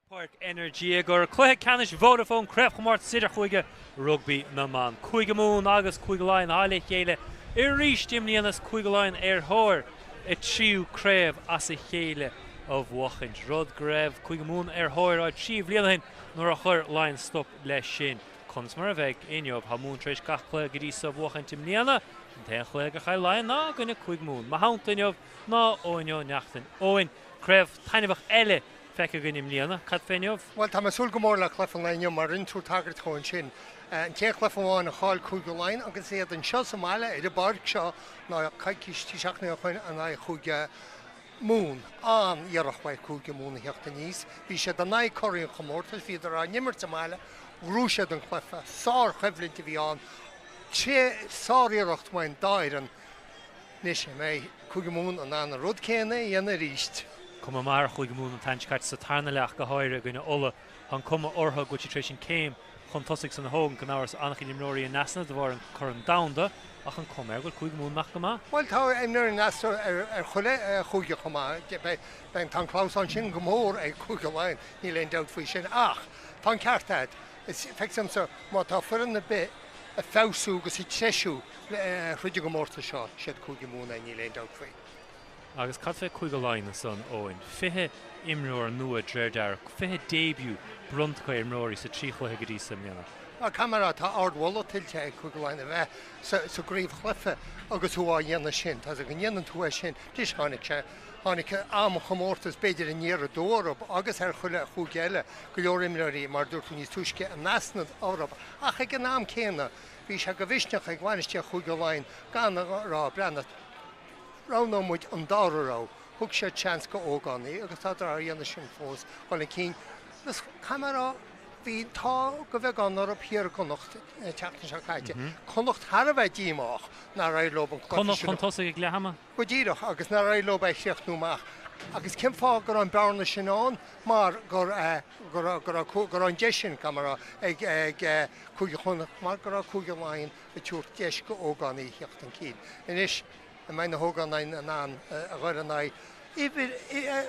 Park Energy gur cluthe canis Vodafone Craobh Idirchúige Rugbaí Mumhan. Cúige mún agus cúige láin hála chéile I rís dimlíonas cúige láin thóir I tríú Craobh as a chéile ó bhuachint. Rud go raibh cúige mún thóir á tríomh líanahin nuair a chur láin stop leis sin. Conas mar a bheith inneomh ha mún treis gachla go dtí sa bhuachint dimlíana. An chla go chail láin ná gona cúige mún. Ma haint inneomh ná óineo neachtain. Óin Craobh tainebh eile Fecca gynnym liana, cad feniof? Wel, tam yswl gymor na clef yn lein mar un trwy'r tagart chwn sin. Yn te clef yn chal cwg o lein, ac yn sydd yn sios ymala, i'r barg sio, na cael cys ti siach neu chwn yn ei chwg mŵn, an iarach bai cwg mŵn i hecht yn is. Fi sydd yn ei cori'n chymort, fi ddyr a nimert ymala, rwysad yn clefa, sar cheflyn ti fi an, sar iarach mae'n dair yn nisio, mae cwg mŵn yn an rwyd cenne i yn yr eist. Cuma mar chuig mún an tainchcart sa tarna leach go háire gine ola an cuma ortha go titration céim chun tosig san hógan gan áras annach in imróí an nasna de bhar an chum damda ach an cuma go chuig mún nach go má. Well, tá imnar an nasna chule chuige go má ben tan Klaus an sin gomór chuig láin ní leon dát faoi sin ach tá ceartad is feicsam sa má tá furan na bit a fású agus I tseisiú chuide gomórta seo siad chuig mún ní leon dát faoi. Agus cad fé cúige láin san óin. Fithe imróir nua dréir fithe début bruntcha imróí sa trí chutha go dtí sa mléana. A camera tá ardhwala tiltte cúige láin a bheith sa gríomh chlufa agus thuá dhéana sin. Tá a go dhéanaan tú sin dis tháinig sé tháinig am chomórtas beidir in níar a dórab agus ar chuile chugeile go leor imróí mar dúirt níos tuisce an nasnad árab. Ach ag an nám céna bhí se go bhisneach ag bhainiste cúige láin gan rá brennat Rauno moet een darro, hoek je chance go ogani, agus tá ar dhéana sin fós, bhil an cín. Dus camera bhí tá go bheith gan ar hir connacht teachtain se caite. Connacht har bheith díach na ra lob an Connacht chun tosaigh ag lehamma? Go díireach agus na ra lob ag seach núach. Agus cim fá gur an bearna sin an, mar gur an deisisin camera ag cúige chunach, mar gur cúige láin a túr deis go óganí hecht an cín. Inis, mijn hogan an a ghair an ai.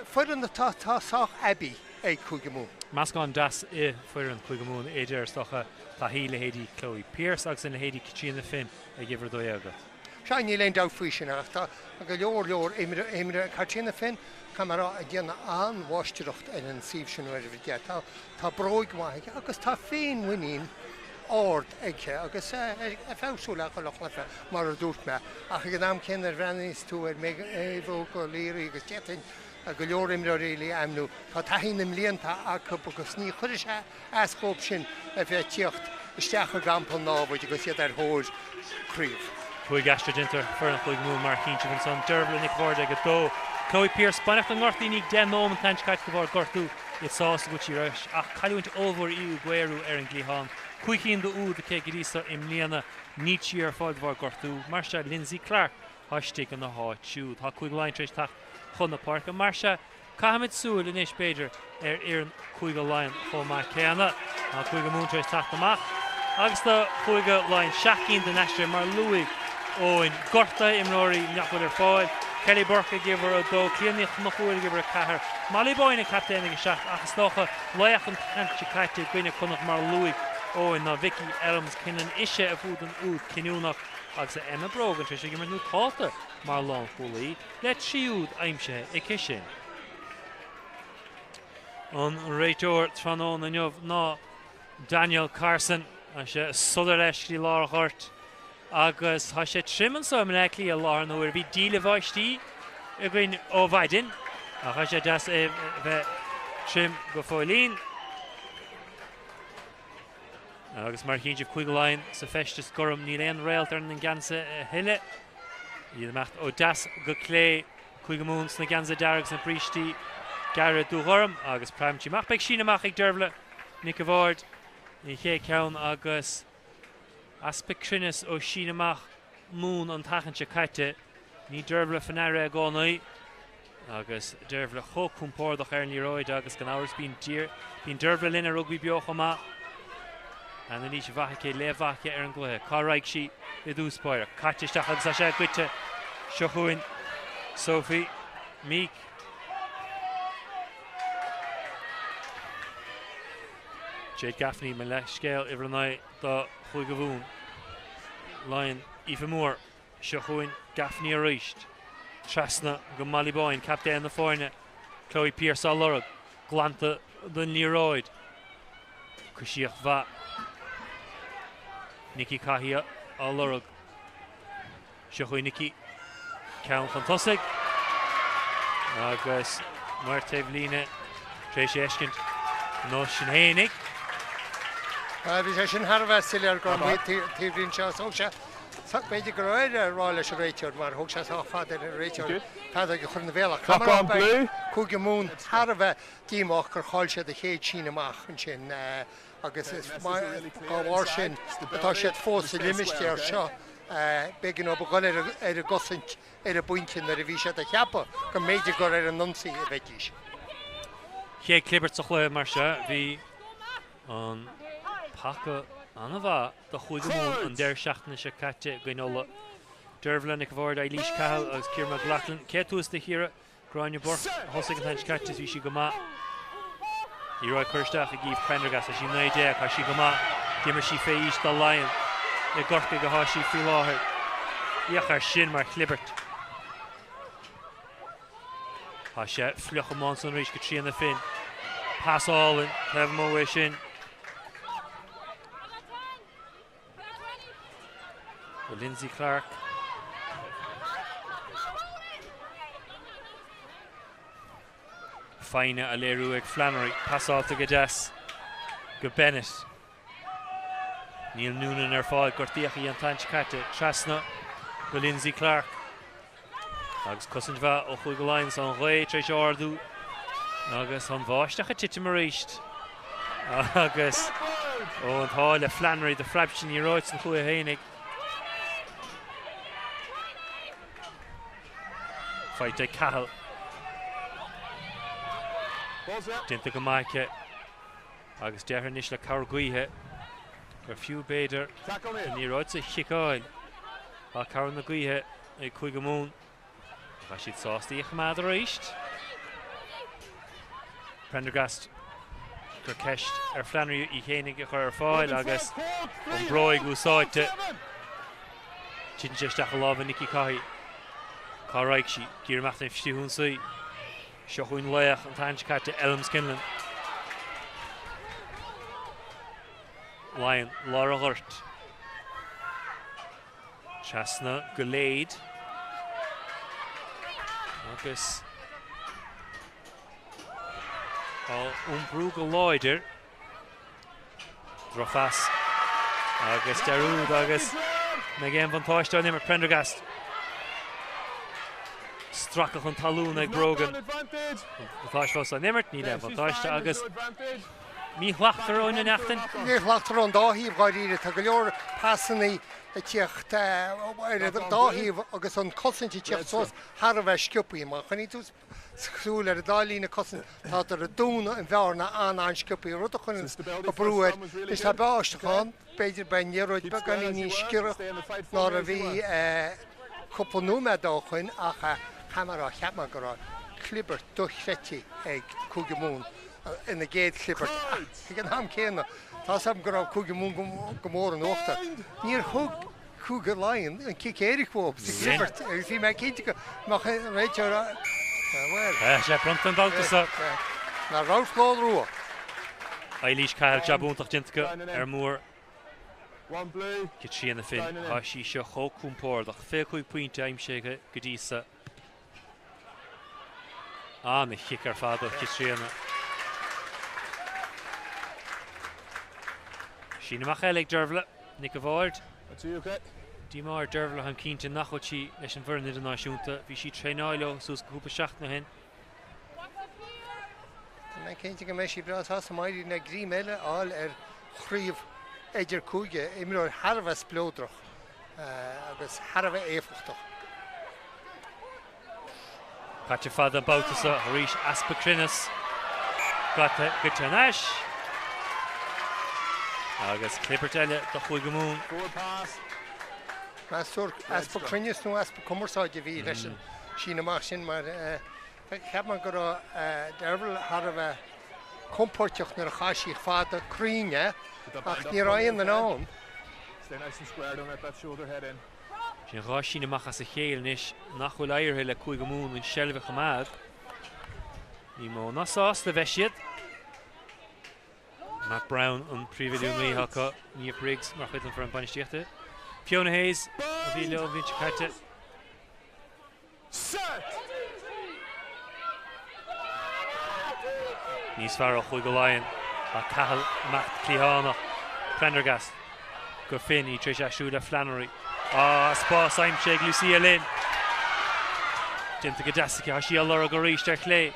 Fuiran na tá sach abi ag cúige mún. Mas gan das fuiran cúige mún éidir stocha tá híle hédí Chloe Pierce agus in hédí Cína fin ag gifir dó agat. Se ní leon dá faoi sin ach tá a go leor imre Cína fin camera a dhéanana an bháisteocht an síomh sin ar bhí tá bróig maithe agus tá féin winín ord ege agus fásúla go lechlefa mar a dúirt me ach go dám cin ar bhrenís tú ar mé éhó go líí agus tetain a go leor imreí amnú tá taín im líonanta acu agus ní chuir se ascóp sin a bheith tíocht isteach a gampal nábhaid agus iad ar thóir críomh. Chuig astridinter fer an chuig mú mar cínte an son Durbla Nick Ford ag dó. Chloe Pierce banach an ngortaí ní den nó an tainchcart go bhar gortú i sásta go tí reis ach caiúint óbhar íú gcuirú ar an glíán. Cuicín do úd ché go dísa im líana ní tí ar fáid bhar gortú mar se Lindsay Clark hastig an na háit siúd. Tá chuig láin treis tacht chun na park mar se caiimiid súil in éis beidir ar an chuige láin chomá céanna a chuige mún treis tacht amach. Agus tá chuige láin seaachcín den eiste mar luigh óin gorta imróí neachfuil ar fáil. Kelly Burke gifar a dó clíanaíoch nachúil gifar a cahar. Malí bóinna captéinna go seach agus tócha leiach an tainte caite gcuine chunach mar luigh óin na Vicky Elms cinan ise a fúd an úd cinúnach agus a Emma Brogan treis gimar nú táta mar lán chulaí le tríúd aimse I cisin. An réiteoir trónón na neamh ná Daniel Carson a sé sudar leis lí lá chort agus tá sé triman sa man eiclí a lá nó ar bhí díle bhaistí a gcuin ó bhaidin a tá sé deas bheith trim go fáilín. Agus mar chéidir chuig láin sa festas gom ní leon réaltar na gansa hiile. Iad mecht ó das go clé chuig mún na gansa deargus na brístí gara dúharm agus praimtí mach beag sin amach ag Durbla Nick Ford ní ché ceann agus aspec crinnes ó sin amach mún an tachante caite ní Durbla fanare a gánaí agus Durbla chócúmpórdach ar an líróid agus gan áras bín Durbla linn a Rugbaí Beo chomá an na níos bhacha lehacha ar an gluthe. Cá raig si I dúspáire. Caitisteach agus a sé cuite seo chuin Sophie Meek Jade Gaffney me le scéal ibre na do chuig go bhún. Laighin Aoife Moore seo chuin Gaffney a ríist. Trasna go Malibáin captain na fáine. Chloe Pierce á lorug. Glanta den Leroyd. Cusíoch bha. Nicky Cahia á lorug. Seo chuin Nicky. Ceann fantastic. Agus mar taobh líne Tracy Eshkint. No sin hénig. Bhí sé sin Harbh siar go tíbhrín seo óse. Sa beidir go ráide ráile se réiteir mar thug se á fáidir réiteir fáidir go chun na bhéla. Cúige mún Harbh díach gur cháil sé de chéad sin amach an sin agus is gáhhar sin atá siad fós limisteir seo begin op gáil ar a gosint ar a buintin ar a bhí sé a cheappa go méidir gur ar an nonsaí a bheitís. Ché clibbert sa chluir mar se bhí an pacha anna bha do chuig go mún an deir seachtainna se caite gainola. Derbhla nig bhór a Líis Cahill agus Ciarma Glaclan. Cé tús de híre Gráinne Borc thosaigh an caite bhí si go maith. Í roi chuirteach a gíomh Prendergast a sí 9 a si go maith. Dímar si fééis do Laighin i gorca go háisí fi láthir. Íoch ar sin mar clibbert. Tá sé fluch am an san rís go tríanna fin. Pass Allin, Kevin Moe sin. Lindsay Clark. Fine a léirú ag Flannery. Pass áta go deas. Go Bennett. Neil Noonan ar fáil gortaíoch í an taint caite. Trasna go Lindsay Clark. Agus cosint bheith ó chuig go Laighin san ré treis ardú. Agus an bháisteach a tiite mar ríist. Agus ó an táil a Flannery de frabsin í ráit san chuig hénig. Fight ag Cahill. Dinta go maice agus deartha níos le Craobh gur fiú béidir ní ráid sa chiicáil a Craobh na Gaoithe ag chuig go mún. Tá siad sástaí a chumad a ríist. Prendergast gur ceist ar Flannery í chénig a chur ar fáil agus an bróig úsáidte. Tinteach a lábh Nicky Cahie. Cáraigh si gíormach na ftíún saí. Seo chuin léach an taint caite Elm Skinlan. Laighin Laura Hurt. Trasna go Léid. Agus á umbrú go láidir. Drofas agus dearúd agus me géim van táiste nimmer Prendergast. Strachach an talún ag Brogan. Táis an nimmert ní le van táiste agus mí chhlaachtar ón in achtain. Ní chhlaachtar an dáhíomh gáiríre tá go leor passaní a tíocht dáhíomh agus an cosintí tíocht sós Harbh sciupaí má chuní tús súil ar a dálína cosint tá ar a dúna an bhearna an sciupaí ruta chun a brúir. Is tá beáisteán beidir ben níróid be gan ní scireach ná a bhí cuppanúme dá chuin ach Hamara cheapma go rá clibbert duchfetí ag Cúige Mún ina géad clibbert. Ag an ham céanna tá sam go rá Cúige Mún go mór an óachta. Níor thug Cúige Laighin an cic éirich bhób sa clibbert agus bhí me cinnte go nach réitear sé pront an dalta sa. Na Ralph Gláil rua. Líis Cahill jabúntaach dinta ar mór. Go tríanna fin a sí seo chócúmpór ach fé chuig puinte aimimse go dísa. Me chic ar fád go tríanna. Síneach eile ag derbhla Nic a bhard. Dí mar derbhla an cínte nachholtí leis an bhirnid an náisiúnta, bhí si tréáileo sús go cúpa seachna hen. Na cinnte go meisi bras has mairí na grím eile áil ar chríomh Idirchúige imreoir Harbh splódrach agus Harbh éfachtach. Páte fada Babhta sa ríis aspa crinnas. Gata go teanais. Agus clibbert eile do chuig go mún. Masúr aspa crinnas nó aspa cumarsáide bhí leis sin amach sin mar cheapman go derbhil Harbh compórteach nar a chaisíigh fada críne ach ní raon an án. Stay nice and square, don't let that shoulder head in. Sin ráisín amachchas a chéal níos nach bhfuil éirthe le chuig go mún in seilbh chamad. Ní mó nasás le bheith siad. Matt Brown an príomhú mí hacha Níomh Briggs mar chuidan for an banistíochta. Fiona Hayes a bhí le bhíonn caite. Níos fearr chuig go Laighin a cahal Matt Clehána Prendergast. Go fin í tríos siúla Flannery. Spás aimseag Lucia Lynn. Dinta go deasacha a sí a lora go ríist ar chlé.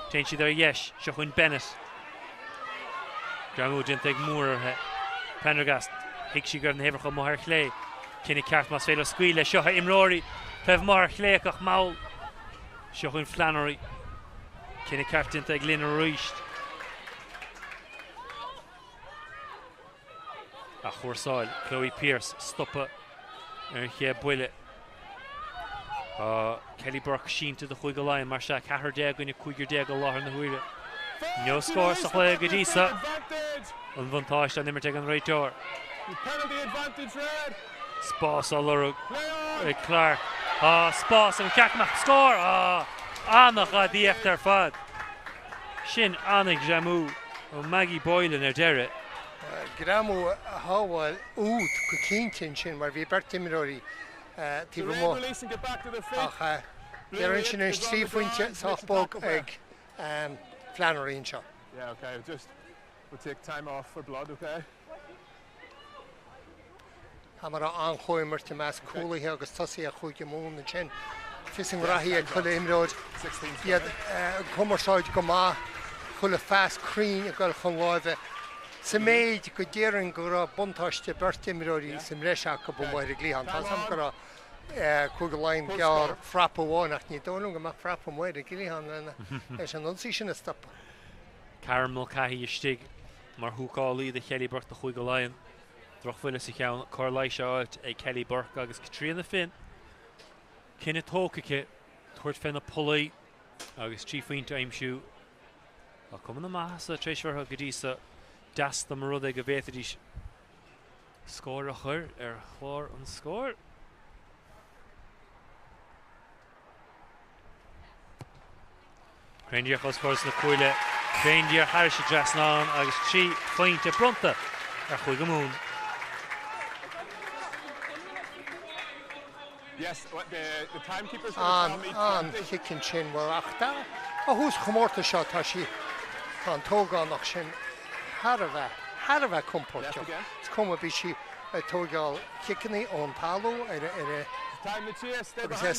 Téin siad ar yes, seo chuin Bennett. Gramú dinta ag múrthe. Prendergast, hic si gur an hebhar chu maithir chlé. Cinnig ceart más féile scuile, seo imróirí. Peh mar chléach ach maul. Seo chuin Flannery. Cinnig ceart dinta ag Lynn ar ríist. A chórsáil, Chloe Pearce, stoppa ar ché buile. Kelly Burke sínta de chuig go Laighin mar se 4 gine 5 go láthar na huaire. No scór sa chléig go dísa. An bhantáiste an nimmer teag an réiteoir. Spás a lorug ag Clark. Spás an ceacmach scór. Annach a díocht ar fad. Sin annig Jamú ó Maggie Boylan ar deire. Gramú hábháil út go cíntin sin mar bhí bertimiróí tíbh mó ach dearann sin is trífuinte softball ag Flannery seo. Yeah, okay, we'll take time off for blood, okay? Ha mar an choimir te meas cúlaithe agus tosaí a chuig go mún na sin. Fising rahí ag chuile imróid. Iad cumarsáid go má chuile fast crín a goil chun láimhe. Sa méid go déireann go ra buntáiste bertimiróí sa mreiseach go bmhair a glíhan. Tá sam go ra chuig go Laighin gear frappa bháin ach ní dónú go mac frappa mhair a glíhan leis an ansí sin a stoppa. Caramel caihí istig mar thuúcálaí de Kelly Burke de chuig go Laighin. Droch fuile sa cheann Corlai seáilt ag Kelly Burke agus Catriona Finn. Cinna tócacha tuairt fin na polaí agus trífaointe aimsiú. A cum na maithasa tréismhartha go dísa das do mar rud ag go bhéitidís scór a chur ar chlár an scór. Craindiar chus córas na cuaile. Craindiar Harris a Drasnán agus trí faointe bronta ar chuig go mún. Yes, the timekeeper's an kicking sin well achta. A who's chomórta seo tá sí an tógáach sin Harva comport. It's come be she tógáil kicking on palo agus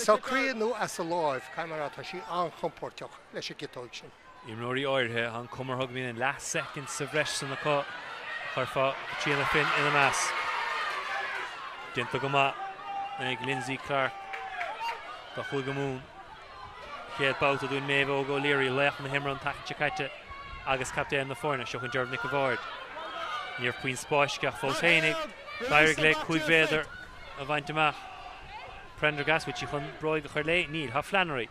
socrí nó as a live camera tá sí an comportach leis a gitóid sin. Imróí áirthe an cumar thug bhíon in last second sa bhreis san na cá chuir fá Catriona Finn ina meas. Dinta go maith ag Lindsay Clark do chuig go mún. Chéad Babhta dún méh ó go Leary leach na himar an tachte caite agus captéan na fórna seo chun Dearbh Nick Avard. Níor puoin spáisce fós hénig Dair le chuig féidir a bhaint amach. Prendergast which chun broig go chuir le níl ha Flannery.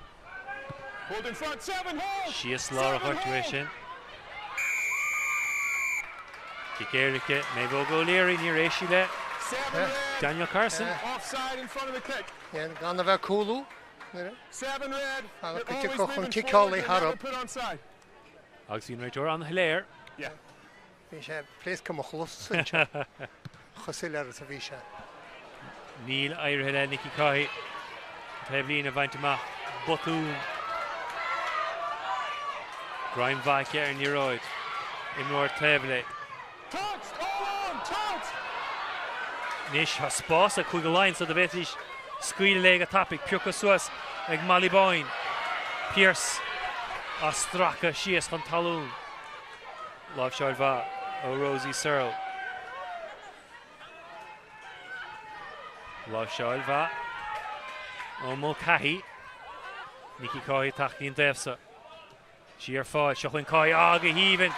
Hold in front, 7 hold. Síos lá a chuirtuéis sin. Kicéirice méh ó go Leary níor éisi le. Daniel Carson. Offside in front of the kick. Yeah, gan a bheith coolú. 7 red. Ticálaí harab. Put onside. Agus bhíon réiteoir an Hilaire. Yeah. Bhí sé plés go mo chlusan chosile ar sa bhí sé. Níl éirithe le Nicky Cahí. Tá bhíon a bhaint amach botún. Brian Vaice ar níróid. Imróir taobh Touch! Hold on! Touch! Níos ha spás a chuig go Laighin so do bhéis scuil le a tapig Piucha suas ag Malibáin. Pierce a stracha síos chun talún. Láimh seáil bha ó Rosie Searle. Láimh seáil bha ó Mo Cahí. Nicky Cahí taachtaíon déobhsa. Sí ar fáil seo chuin Cahí aga híomhann.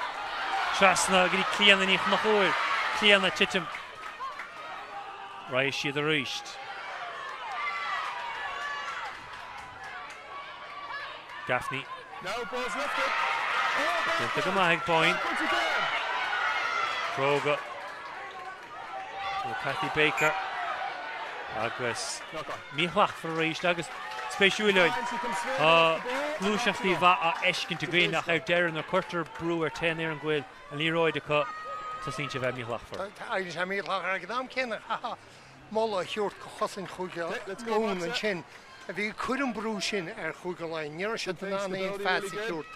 Trasna go dtí clíanna níos nach uair. Clíanna titim. Right siad a ríist. No, ball's lifted. Dinta go maithig point. Craobh Cathy Baker. Agus míchlach for ríist agus spéisiúlainn glúiseachtaí bha a eiscin to gain nach dearan ar curtar brú ar 10 ar an gcuil an líróide chu tasínte bheith míchlach for. Agus ha míchlach ar gdám cinna molla hiúrt chosin chuige ón an sin. A bhí chudan brú sin ar chuige lein níor se an éon feitsa hiúrt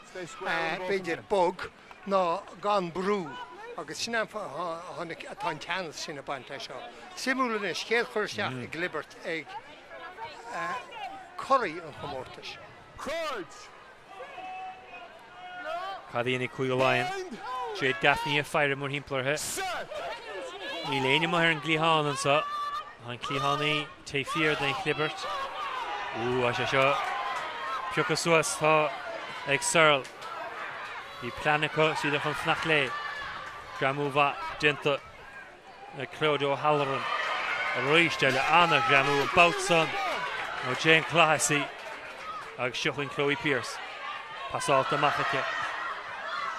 beidir bog ná gan brú. Agus sin tháinig atá teannas sin a baint seo. Simúlan is céad chuirteach ag libert ag choirí an chomórtais. Cadíana chuig láin. Tréad gafní a feire mór hímplarthe. Ní léine mar an glíháan sa. An clíhánaí té fíor den libert. A sé seo peocha suas tá ag Searle. Bhí planacha siad chun fnach lé. Gramúha dinta Craobh O'Halloran a roiiste le anna Gramú an Babhta nó Jane Clásaí agus seochain Chloe Pierce. Pasáilta machacha.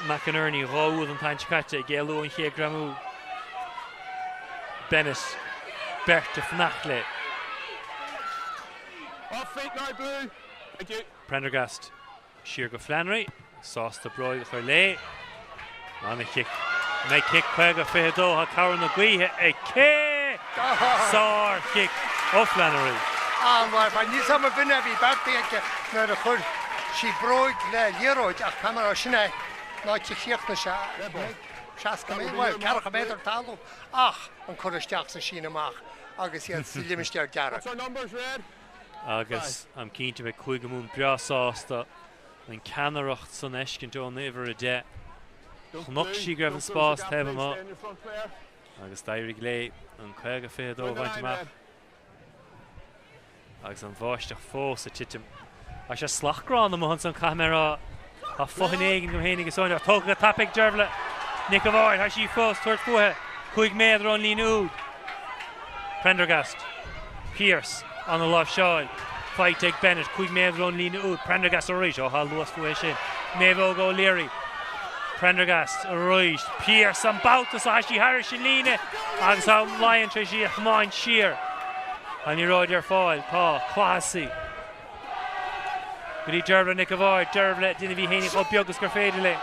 McInerney ráúd an taint caite géalú an ché Gramú. Bennett Berta fnach lé. Off feet now, Blue. Thank you. Prendergast siar go Flannery. Sásta broid chuir lé. Anna kick. May kick chuig a fédó ha Craobh Rugbaí a ké. Sár kick ó Flannery. Mar ní sam a bine bhí Babhta nar a chur sí broid le líróid ach camera sinna ná tíochtna se. Seaca méhil cecha méidir talú ach an choristeach sa sin amach agus iad sa limistear deara. What's our numbers, Red? Agus am cínta bheith chuig mún breasásta an ceanaracht san eiscin ó nihar a de. Chnoch sí greibh an spás taobh má. Agus dairigh lé an chuig a féadó bhaint amach. Agus an bháisteach fós a titim. A sé slachrán am an camera a fóchan éigen go hénig is óin a tóga tapig derbla. Nic a bhhaid, ha sí fós tuairt fuathe. Chuig méad ar an lín úd. Prendergast. Pierce an a láh seáil. Fight ag Bennett. Chuig méad ar an lín úd. Prendergast a ríis. Ó há luas fuair sin. Méhóg ó Leary. Prendergast a ríis. Pierce an Babhta sa ha sí hair sin líne. Agus ha Laighin tre sí a chmáin siar. An í ráid ar fáil. Tá Clásaí. Grí derbla Nic a bhhaid. Derbla dina bhí hénig ó beaggus gur féidir le.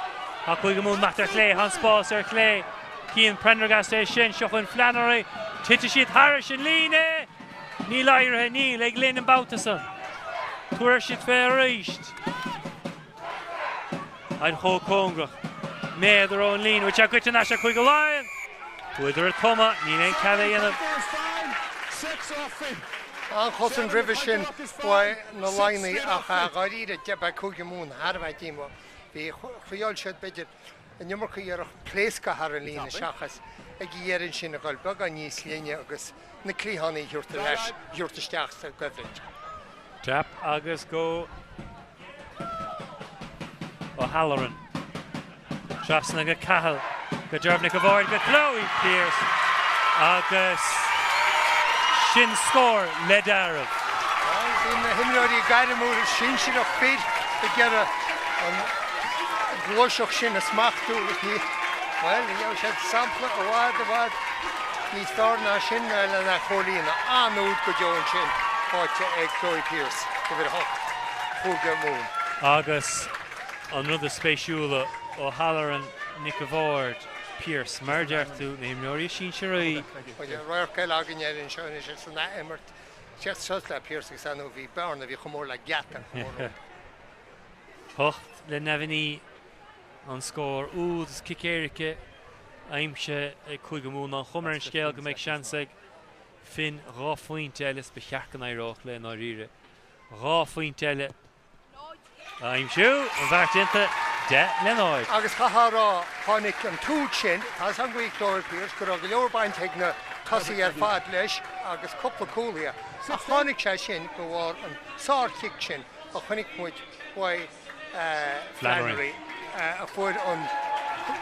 A chuig mún macht ar clé, han spás ar clé. Cían Prendergast é sin, seochain Flannery. Tiite siad hair sin líne. Ní leirithe níl ag linn an Babhta san. Tuair siad fé ríist. Ein chó cóngrach. Méad ar ón lín, which a goite na se chuig a Laighin. Tuidir a toma, ní ein cadé dhéanamh. An chosan ribh sin na Laighinní ach a gáíide deba chuige mún Harbheith tímo. Bhí chuáil siad beidir an nummarcha ar pléisca ar an lína seachas ag dhéann sin a gáil bag a níos líine agus na clíhannaí dúirta leis dúirtaisteach sa gohrid. Tap agus go O'Halloran. Trasna go cahal go derbhna go bhhaid go Chloe Pierce agus sin scór le darabh. Bhín na himráí gaiidirmúir sin siad a féad a gceadar an glóiseach sin a smachtú ní. Well, ní sé sampla a bhád níos fearna sin le na cholína anúd go deoin sin fáte ag Chloe Pierce go bhfuir chuga mún. Agus an rud a spéisiúla ó Halloran Nic a bhhaid Pierce mar deartú na himráí sin sií. Roir ceil agan éann seo is sanna imirt techt sos le Pierce ag sanú bhí bearna bhí chomór le gata. Hocht le nefhní an scór úd cicéirice aimse ag chuig mún an chumar an scéal go méid seansaigh fin ráfuointe eile be chearcan éireach le ná rire. Ráfuointe eile aimsiú an bhairtinta de le náid. Agus chahárá tháinig an túd sin as an gcuig Chloe Pierce go raibh go leorbaint ag na tosaí ar fad leis agus coppla cúlia. A tháinig sé sin go bhfuil an sár chic sin a chunig muid Flannery a fuair an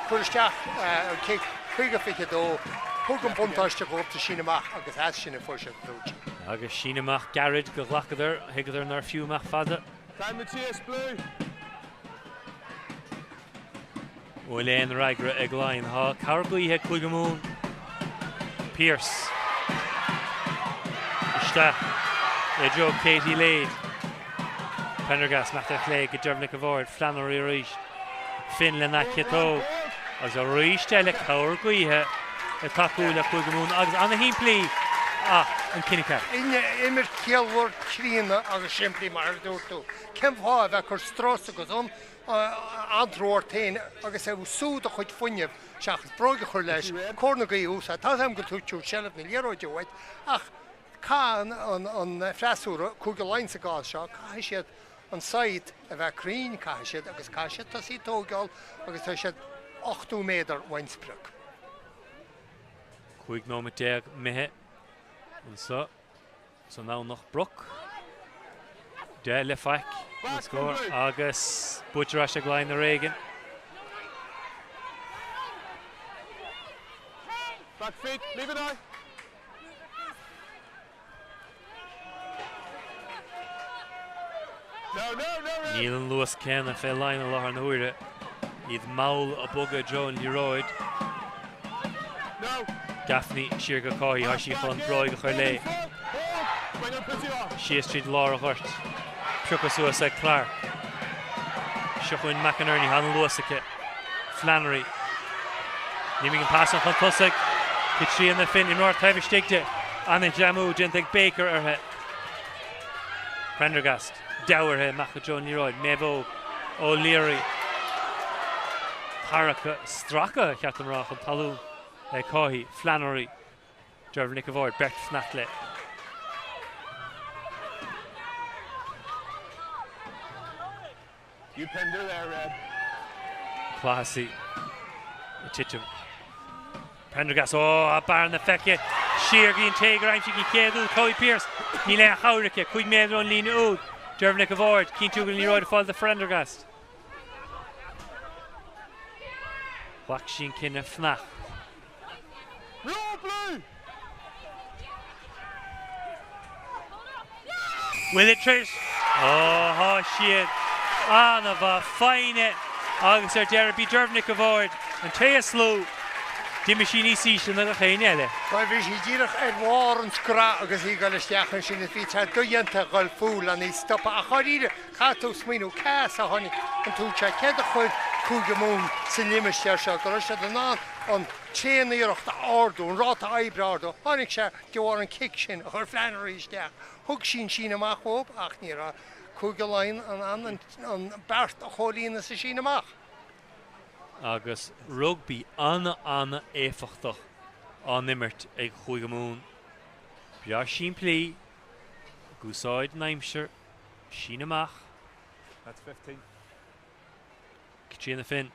chuirteach chuige fiche dó thug an buntáiste góta sin amach agus as sin a fuair se brúd. Agus sin amach garid go ghlachadar higadar nar fiúach fada. Time to chase, Blue. Leighin Ragra ag Laighin ha Rugbaí Idirchúige Mún Pierce Ista Joe Katie Lade Pendergast Matach Lake Dervnik Avard Flannery Rish Finland Akito as a Rish Telek Rugbaí Idirchúige Mún agus Anna Himpley an Kinnicar Immer Kielwar Krina agus simply Mardurtu Kem ha Vekor Stross agus Androorteen agus Soud chuid funne seachas broige chu leis Cornagaí úsa tá am go túú sellh na léróide bhaid ach cá an freisúra cúga Leinster gáil seo cai siad an said a bheith crín cai siad agus cai siad tá sí tógáil agus tá siad 8 méadar Weinsbrug. Chuig nó deag mithe so ná nach Brook de le feic score agus butcher ag Laighin na Reagan. Back feet, leave it on. No. Níl Lewis Ken a fé Laighin a láthar na huaire. Iad maul a bugga Joan Leroyd. No. Gaffney siar go cáí har sí chun broig a chuir lé. Sias tríd lá a chuirt. Triúcha suas ag Clark. Siúchain McInerney han Luasacha. Flannery. Nímig an pass an chun tusig. Cid trí an na fin in North Tavish stigte. Anna Jamu Jintig Baker arhe. Prendergast. Dowerhe Macha Joan Leroyd. Mevo O'Leary. Haraka Straka cheatan rach an talún. Cohi, Flannery, Dervnik Avard, Bert Snatle. You pender there, Red. Classy. Tichum. Prendergast, a bar na fecke. Sheergy and Tager, I'm thinking Kedu, Coy Pierce. Nile Haurike, Quid Medro and Lena Oud. Dervnik Avard, Kintugan Leroy to follow the Prendergast. Waxin Kinna Fnach. Will it Trish? Oh, shit. Anna va fine. Agus Derby Dervnik Avard and Taya Slow. Dimashini Sishan na Chainele. Well, we see war and scrap agus he got a stachan sin the feet had doyanta gal fool and he stop a haride kato smino casa honey and to check the whole Cúige Mún sin limiste se go se den ná an chéanaíocht ardú an ráta eibreardú tháinig sé dear an kick sin a chuir Flannery isteach thug sin amach óp ach ní ra Cúige Laighin an bart a cholína sa sin amach. Agus rugby anna éfachtach an nimmert ag Cúige Mún. Bia sin plí gúsáid naimsir sin amach. That's 15. Kitchen the fin.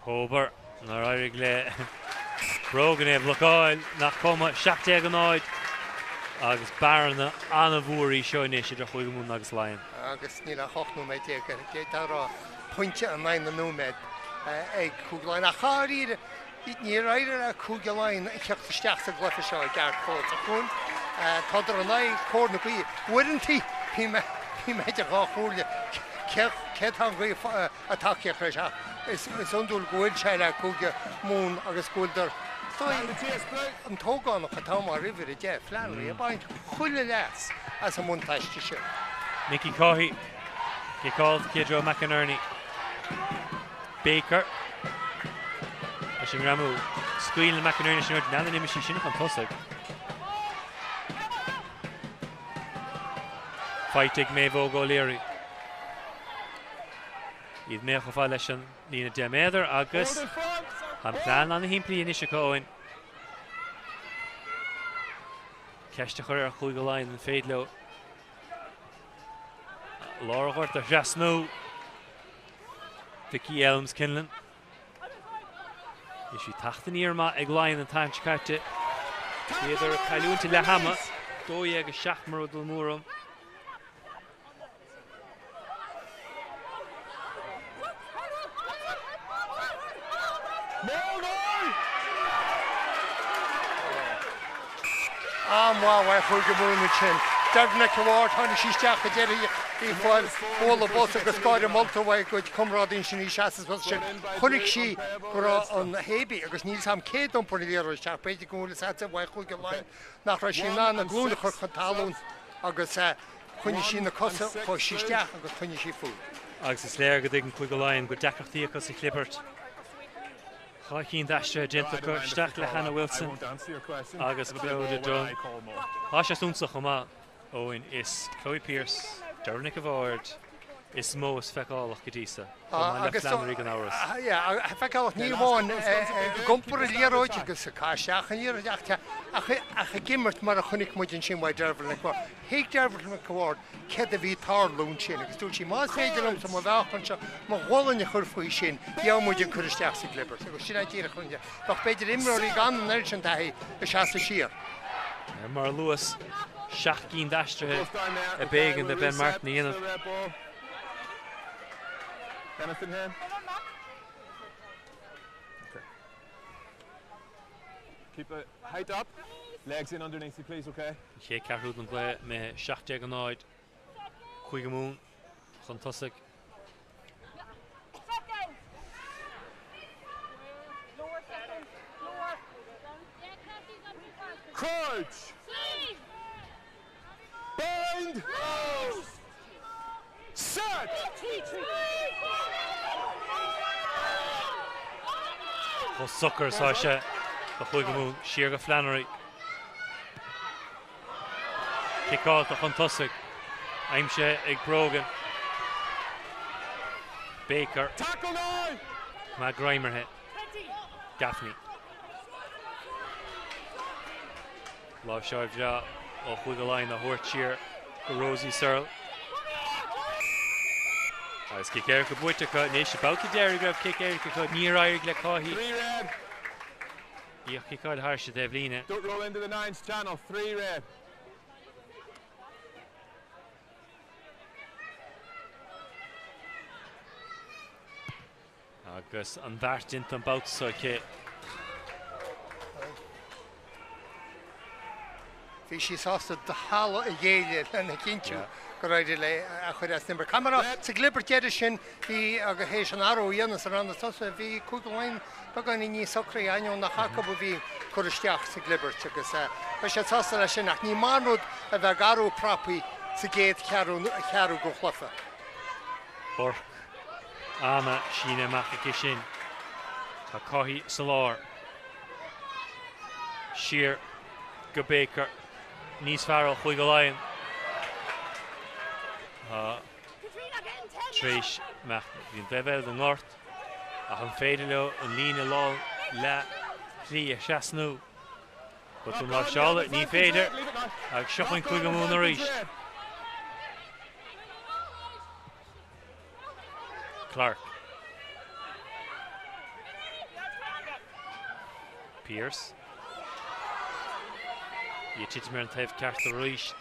Hober, na raig le Brogan ev Locail, nach coma, Shakte aganoid. Agus Barna, Anna Vúri, Shoinish, the Cúige Mún agus Laighin. Agus níla hochnu me teker, getara pointje an nain the numed, ag Cúige Laighin. A charir, ní raidir a Cúige Laighin, ich heb verstecht a glyfa seo a gart fót a chun. Tadar an ai, Cornagaí, wouldn't he? He made a chúrle. Ket hangri attack chrecha is undul goil chaila Cúige Mún agus Gulder an tógan a Katama River de Flannery a baint chuile les as a montaiste se. Nicky Cohy, he called Kidro McInerney. Baker. Ashing Ramu. Squeal and McInerney shin now the name is Shin on Tosig. Fighting Mevo O'Leary. Iad méach a fáil leis an lína deméidir agus an plán an himplí in Ishacoin. Ceiste chuir ar Cúige Laighin an féad leo. Lára chuirt a Jasnú. Vicky Elms Kinlan. Is she tachtan íarma ag Laighin an táint caite. Iadar a cailúnta le hama. Dói ag a seachmar o Dulmúram. Moi Cúige Mún chin. Dervnik Award, honey, she's jack a jerry. Bhí fáil bóla bos agus gáir moltahaid go cumrádín sin í seaas was sin chunig si go an hébi agus níl sam cé dompur léir teach beidir gúla sa bhaid chuig go lein nach ra sin ná na glúna chu chatalún agus chuine sin na cosa chu síisteach agus chuine si fú. Agus is léir go dtí chuig go lein go decachtaí agus i Clibbert. Chaithín deistre dinta go isteach le Hannah Wilson agus Craobh Rugbaí. Tá sé súnsaach chumá óin is Chloe Pierce, Dermot Avoard, is mó is feicáilach go dísa. Agus Flannery an áras. Feicáilach ní bháin gompur a léróid agus a cáisteach an íireachta a gimmert mar a chunig muidin sin bhaid Dermot Avoard. Héag Dermot Avoard ced a bhí tarlún sin agus dúil sí más féidirm sa má bhechan se má ghálanne chur faoi sin deamúidin chuiristeach sa Clibbert. Agus sin tíre chunne. Bach beidir imráí gan an air sin taí a seasta siar. Mar Lewis seach cín deistrethe a bégan de Ben Martin íanamh. Anything here? Okay. Keep the height up. Legs in underneath you, please, okay? Ché cearthúd an ble me 16 an áid. Chuig go mún, chun tosaigh. Crouch! Bind! Set! Chun succar sa sé go chuig go mún, siar go Flannery. Kick-out a chun tosaigh. Aimse ag Brogan. Baker. Tackle now! Má Grimerthe. Gaffney. Lá seoibh já ó chuig go lein a thuairt siar go Rosie Searle. Agus kick Eric buite go níos se bauta déir go kick Eric go níor airg le cáithí. 3 red. Íoch kick-out hairse de bhlíne. Don't roll into the 9's channel. 3 red. Agus an bhart dint an bauta so ché. Bhí sí sásta de hála a dhéile lena cinú go raidir le a chuir as nimber. Camara sa Clibbert deidir sin bhí agus hééis an aró dhéanana sa ran tosa bhí cúgaáin bagan ní socraí aion nach chaca bhí chuiristeach sa Clibbert agus ba sé sásta lei sin nach ní mánúd a bheith garú prapaí sa géad chearú go chlufa. Borch Anna sína amach sin. Tá cáithí sa lár. Siar go Baker. Níos fearr chuig go lein. Tréis meach hín bheith an ngort ach an féidir leo an lína lá le lí a seaasnú. But an lá seála ní féidir ag seochain chuig go mún a ríist. Clark. Pierce. You Titmer and Tav Carter reached.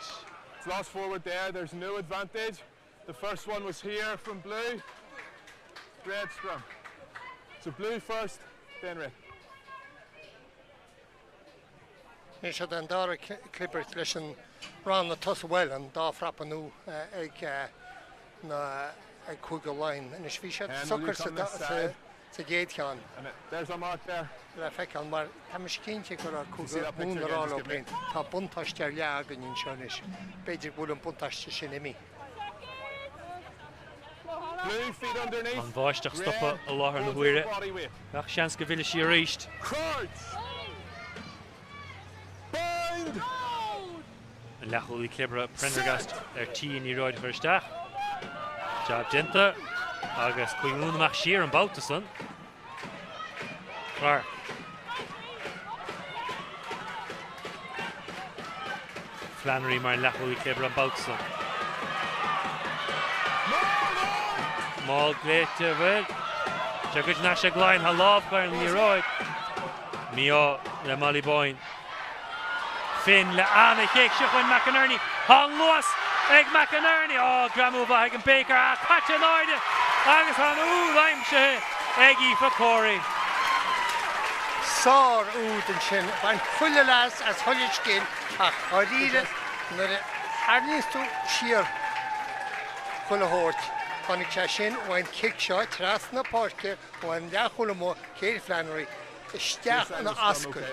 It's lost forward there, there's no advantage. The first one was here from blue. Red scrum. So blue first, then red. Ní sé den dá Clibbert leis an rán na tosa bhfuil an dá frappanú ag chuig go lein. And is bhí sé succar sa géad cheán. There's a mark there. Le feiceáil mar tá mis cinnte gur a chuga múnarrála blion. Tá buntáiste leagan in seonis. Beidir bhfuil an buntáiste sin imi. Blue feet underneath. An bháisteach stoppa a láthair na huaire. Ach seans go bhfuil sí a ríist. Crouch. Bind. An leachúlaí Clibbert Prendergast tí ní roiid chuir isteach. Job dinta agus chuig múnamach siar an bauta san. Clark. Flannery mar leachúlaí Clibbert an bauta san. Máil gléite bhfuil. Se go na se gláin ha lábhar ní roid. Mío le Molly Boyne. Finn le Anna Hick chuin McInerney. Hang Lewis ag McInerney. Oh, Craobh ag an Baker a catcha náide. Agus an laimse ag Aoife Corey. Sár úd an sin bain chuile leas as thuilead cin a choíre nar harníostú siar Chulahort. Connick Chashin, one kick shot, Trasna Porker, one Yahulamo, Kate Flannery, Stach and Oscar.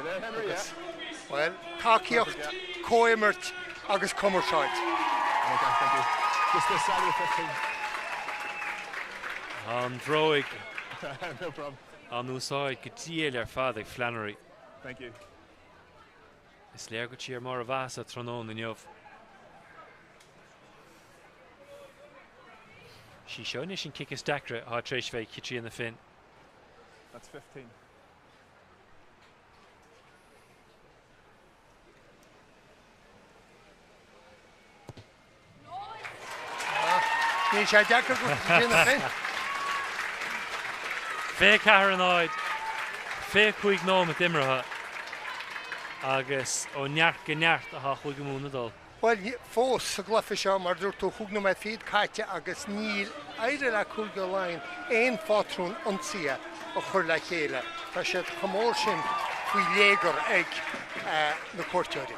Well, Takiocht, Coimert, August Comershard. Okay, thank you. Just this side of the 15. Droig. No problem. On úsáid go díal fád Flannery. Thank you. Is léir go tíar mar a bhas a trónón in jobh. Sí seoine sin kick is dacra á tréis bheith kitrí in the fin. That's 15. Ní sé dacra go in the fin. Fé Caharanoid, fé chuig gnóm at imratha, agus ó neart go neart a ha chuig go múnadal. Well, fós sa glufa seo mar dúirt tú chugnú mai fiad caite agus níl éidir a chuig go Laighin éon fátrún ionsaithe ó chur le chéile. Tá siad chomór sin faoi léagar ag na cuairteoirí.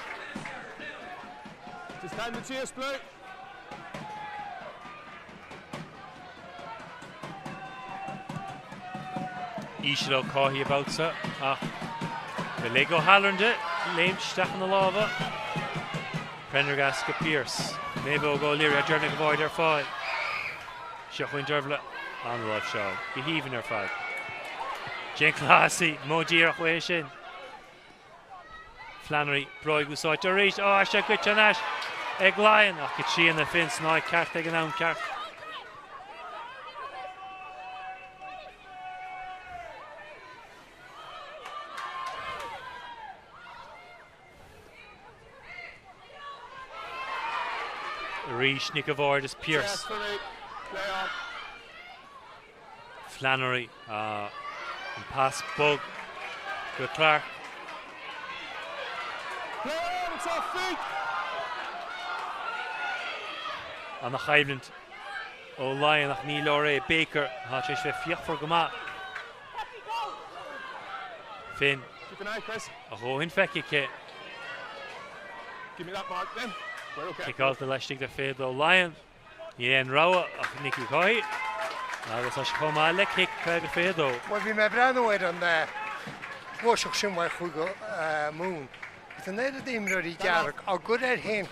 Just hand the chase, Blue. Ísio cáhí abása ach go le go hallarnde, léimsteach na lábha. Prendergast go Pierce. Maybe go Leary a journey go void ar fáil. Seo chuin derbla an bháil seo. Go híomhann ar fáil. Jane Classy, Modíar a chué sin. Flannery, Broig úsáid ar rééis. Ó, se go teanais ag Laighin ach go tí na fin snáid ceart ag an am ceart. Reach Nick is Pierce. Flannery and pass Bug. Good Clark. It's off feet. On the Highland. Oh, Lion of Neil O'Reilly Baker. Hatchish Fiach for Gama. Finn. Keep an eye, Chris. Oh, in fact, Give me that mark then. We're okay. Kick out the Leshtig the Fade Lion. Yen Rawa of Nicky Coy. Agus as come a le kick the Fade. Well, we may brand away on the Washok Shimway Hugo Moon. It's an edit immunity Jarek. Or good at him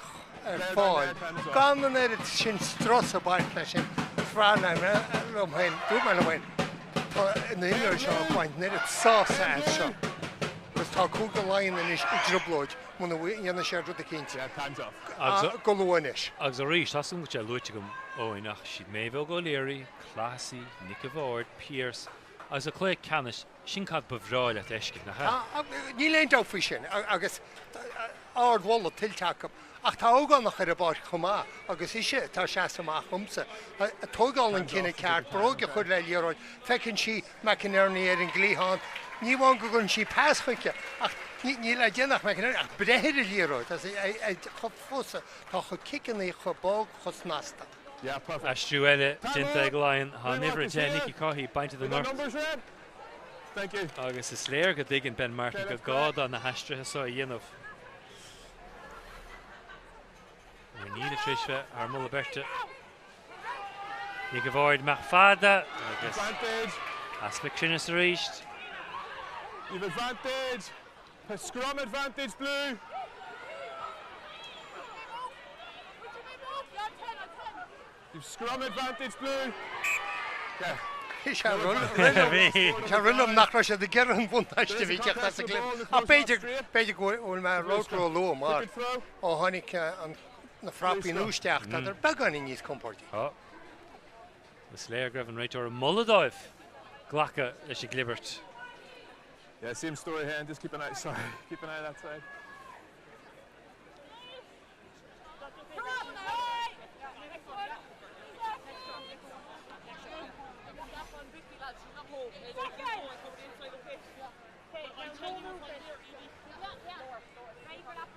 fall. Gone on it, Shin Stross about Flashing. Fran, I'm when do my way. In the English point, net it sauce and shop. Was talk Hugo Lion and his Drubloid. When the shared with the king. Yeah, time's off. Go Luanish. Auxiliary, that's something which I looked at him. Oh, enough. She'd Mayville go Leary, Classy, Nick Avord, Pierce. As a clay canish, Shinkat Bavroil at Eshkik. Neil ain't out fishing. I guess our wall of Tiltak. Ach, Togan nach about Homa, August Isha, Tashasama Humsa, a Togal and Kinna card, broke a good leroy, feckin' she, McInerney and Gleehan. You won't go and she pass quick. Níl a dénach McInerney, ach brehéir leroy. That's a fuss, a kick in the bog, hos nasta. Yeah, perfect. Astruele, Jinteg Lion, ha never a Nicky Cohy, bind to the north. Thank you. August is Slayer, good digging Ben Martin, good God on the Hastra, so Yinov. We need a Trishva, our Mullaberta. Nick avoid Machfada. Advantage. Aspect is reached. You've advantage. A scrum advantage, Blue. You've scrum advantage, Blue. Okay. Shall run nach Russia the Gerran won to be just as a clip. A page go on my road to a low mark. Oh, honey, and the frappy noosteach that they're big on in his comfort. Oh, the Slayer Graven right or a Mulladive. Glacka is she glibbert. Yeah, same story here, and just keep an eye. Sorry, keep an eye on that side.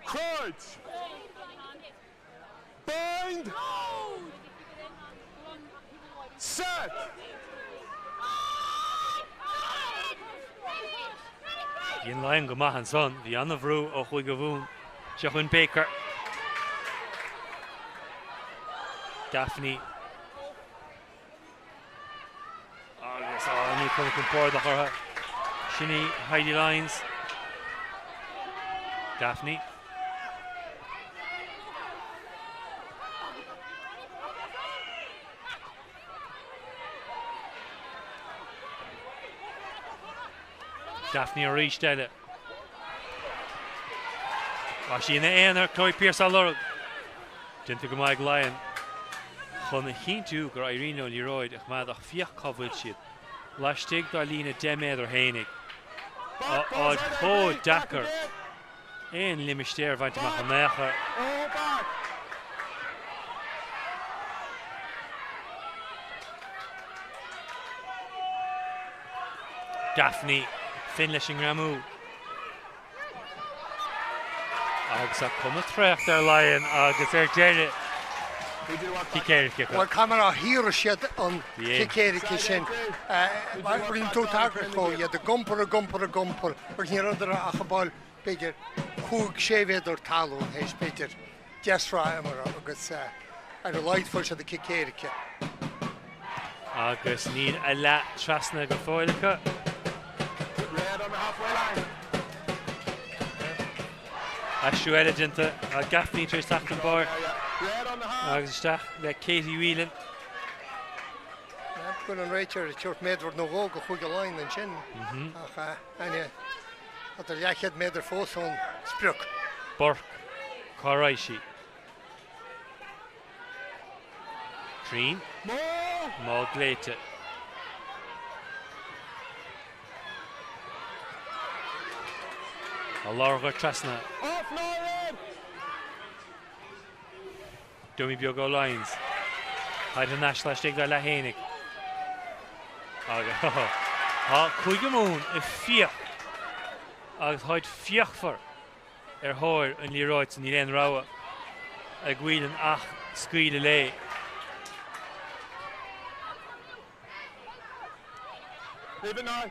Crouch! Bind! Set! In line go Mahan son, the Anavru of Wigavoon, Shahun Baker. Daphne chun póir a chutha sinní Heidi Lyons. Daphne. Daphne ar ríis deile. A sí na éanaar Chloe Pearce á lorg. Dinta go mbeidh Laighin. Chun na chinú gur Irene O'Leroy ach maith ach fioch cabhfuil siad. Laistigh dá lína 10 méadar hénig. Áid có Dakar. Éon limistéir bhaint amach an méachar. Daphne fin leis an gramú. Agus a cuma trécht ar Laighin agus ar deire Kicéirice. Well, camera híra siad an Kicéirice sin. Rinn tú tagar có, iad a gumpar, ar híradar a chabáil beidir cúg sévéidir talún héis beidir deasrá amar agus ar a leidfur siad a Kicéirice. Agus níl a le trasna go fáilecha. Red on the halfway line. Asú eleganta a Gaffney tríos tacht an bar. Red on the half. Agus isteach le Katie Whelan. Gun an réitear a tuairt méadar nó bhó go chuig a láin an sin. Ach aine at ar leachad méadar fósón spruch. Bork Caraishi. Treen. Má gléite. A Lorga Trasna. Off Lauren. Dummy Biogo Lines. Haid an national stig le Hénig. Ha chuige mún I fioch. Agus haid fioch for háir an líráid san Ilen Rawa a ghuilen ach scuile lé. Leave it now.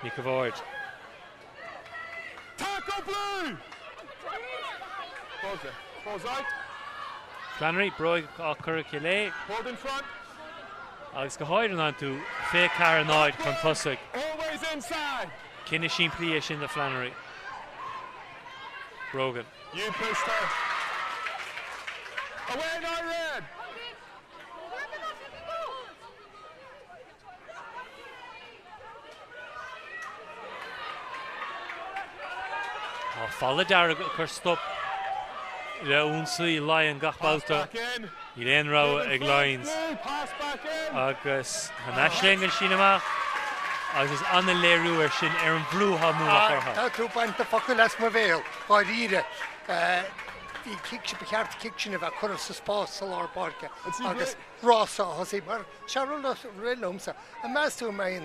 Nick avoid. Tackle blue. Balls there. Balls out. Flannery broig á currice lé. Hold in front. Agus go háiran an tú fé caranáid chun tosaigh. Always inside. Cinne sin plí sin the Flannery. Brogan. You pushed her. Away now, Red. Falla dar chur stop le únsaí Laighin gach Babhta I Len Rawa ag Lyons agus an aisléingeal sin amach agus anna léirú ar sin ar an bhrútha Mumha chortha. Tá tú baint a focail leis mar bhéal á ríre í kick becheart kick sin a bheith chur sa spás sa lár barca agus rása hasí mar searúla rilumsa a meas tú mé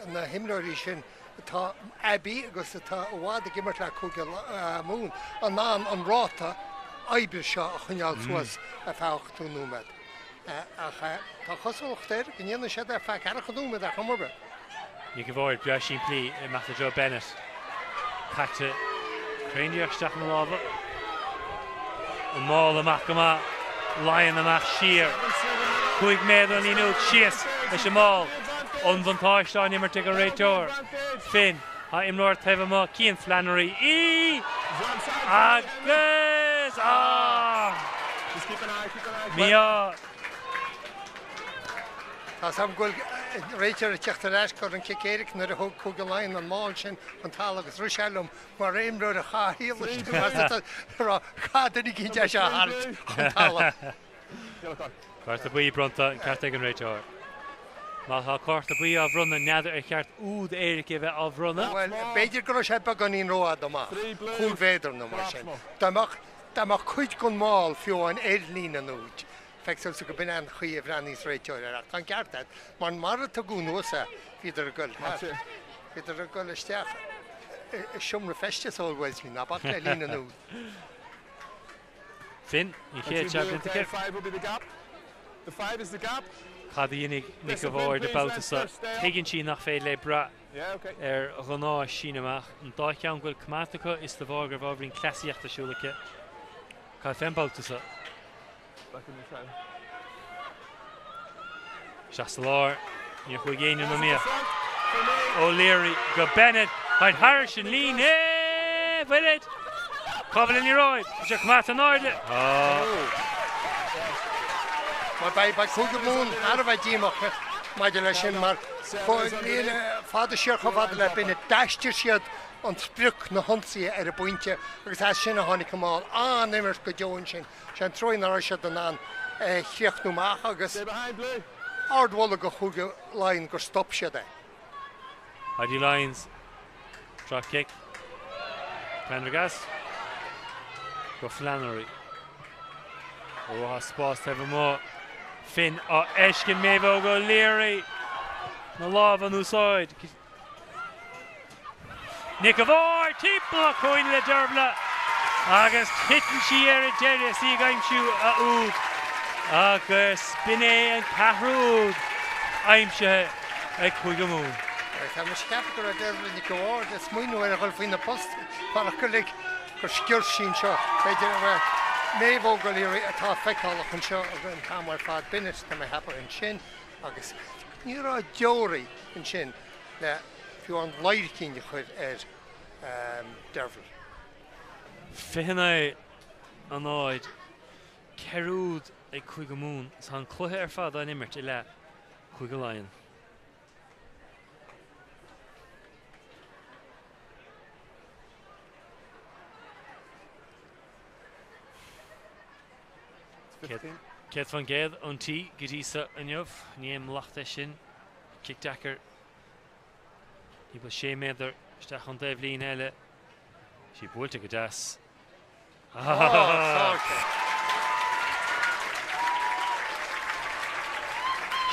na himlóirí sin tá Abby agus tá bhád a gimmart le cúige mún an ná an ráta aibil seo a chuneáil suas a fecht tú númed. Tá chosúchtéir gnéanana sé a fe cecha númed a chumorbe. Ní go bhir bea sin plí I Matha Joe Bennett. Caite craíochsteach na lábha. An máil amach go má Laighin amach siar. Chuig méadú an inú sias leis an máil. Unvantáisteáin immerte go réiteoir. Finn, ha imráir taobh má Cian Flannery. Agus! Just keep an eye, Mia! Tá sam ghfuil réitear a teachtar leis chu an Kicéiric nar a thug cúige Laighin an máil sin an tal agus ruiselumm mar réimróir a chaíal chadannig cínte se hart an tala. Cuirta buí bronta an ceart ag an réiteoir. Má tá cuirta buí á bhrunna neadidir a cheart úd éiric I bheith á bhrunna. Well, beidir go sé be gan íon róad amach chúl féidir nó mar sin. Dáach chuid gon máil fiú an éirlín an úd. Feicil sa go bin an chuíomh ranníos réiteoir ar tá ceartad, mar mar a gúnósa idir a goil. Idir a goil isteach siomra festes always hí na bach le lín an úd. Finn, I chéad seablinta ceir. 5 will be the gap. The 5 is the gap. Cadíonnig Nick a bhir de Babhta sa higann sí nach féad le bra ar ghaná sin amach. An dá ceann ghfuil cumatacha is de bhar gur bhrín clasiaachta siúlacha. Cá fém Babhta sa. Back in the crowd. Seasta lár Ní chuig géine na mia. O'Leary go Bennett. Haid Harris and Lean. Bennett. Covel in your eye. Is Matt an Ardle? Maar bij Koegemoen hadden wij die nog maar de lessen maar voor vader Sheikh vader binnen dashtje ontsprak na Hansie er puntje. Ik zei sinne han ik maar aan immers gejoonchen. Zijn trooi naar als je dan aan Sheikh nu maken gus. Ardwollige goede line go stop je daar. Heidi Lyons. Drop kick. Prendergast. Go Flannery. Spórt have more. Finn Eshkin Mevo go Leary. Na love on the side. Nick of Orr, tip block coin the Derbla. Agus hitting she er Jerry see game shoe Oud. Agus Spinay and Cahrud. I'm sure I could go moon. I'm a skeptical at Derbla Nick of Orr. That's my new where I'll find the post. But I could like go skin shot. Mevo go Leary atá feicáil chun seo a an tamar fad Bennett na me hapar an sin agus ní rá deoraí an sin le fiú an leircín chud Derval. Fihanna an áid Craobh ag chuig go mún is an cluthe ar fad an imirt I le chuig go Laighin. Ket van Ged on T, Gedisa and Yov, Niem Lachtashin, Kick Dacker. He was shame either, Stachon Devlin Helle. She pulled to Gadas.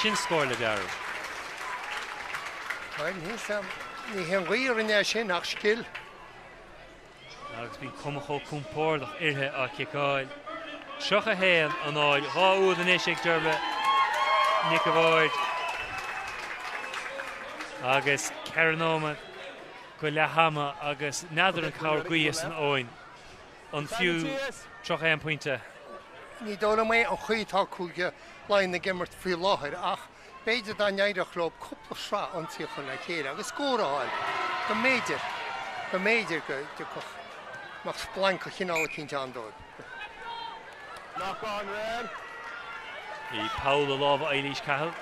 Shin scored the Darrow. Well, he's a weird in their shin, skill. It's been come a whole comport of Irhe or Kikal. Shocha Hain an áid háúd an Ishik Derble Nick of Ord agus Caranoma go le hama agus nadar an Craobh Rugbaí an óin an fiú trocha an pointe. Ní dóna mé an chuítá cúige Laighin na gimmert fiú láthir ach beidir da neidir chlób cúpla srá an tíocha le chéad agus scóráil go méidir go nach splanca chinál cínte an dóid. Knock on red. He Paul the love Eilish Cahill.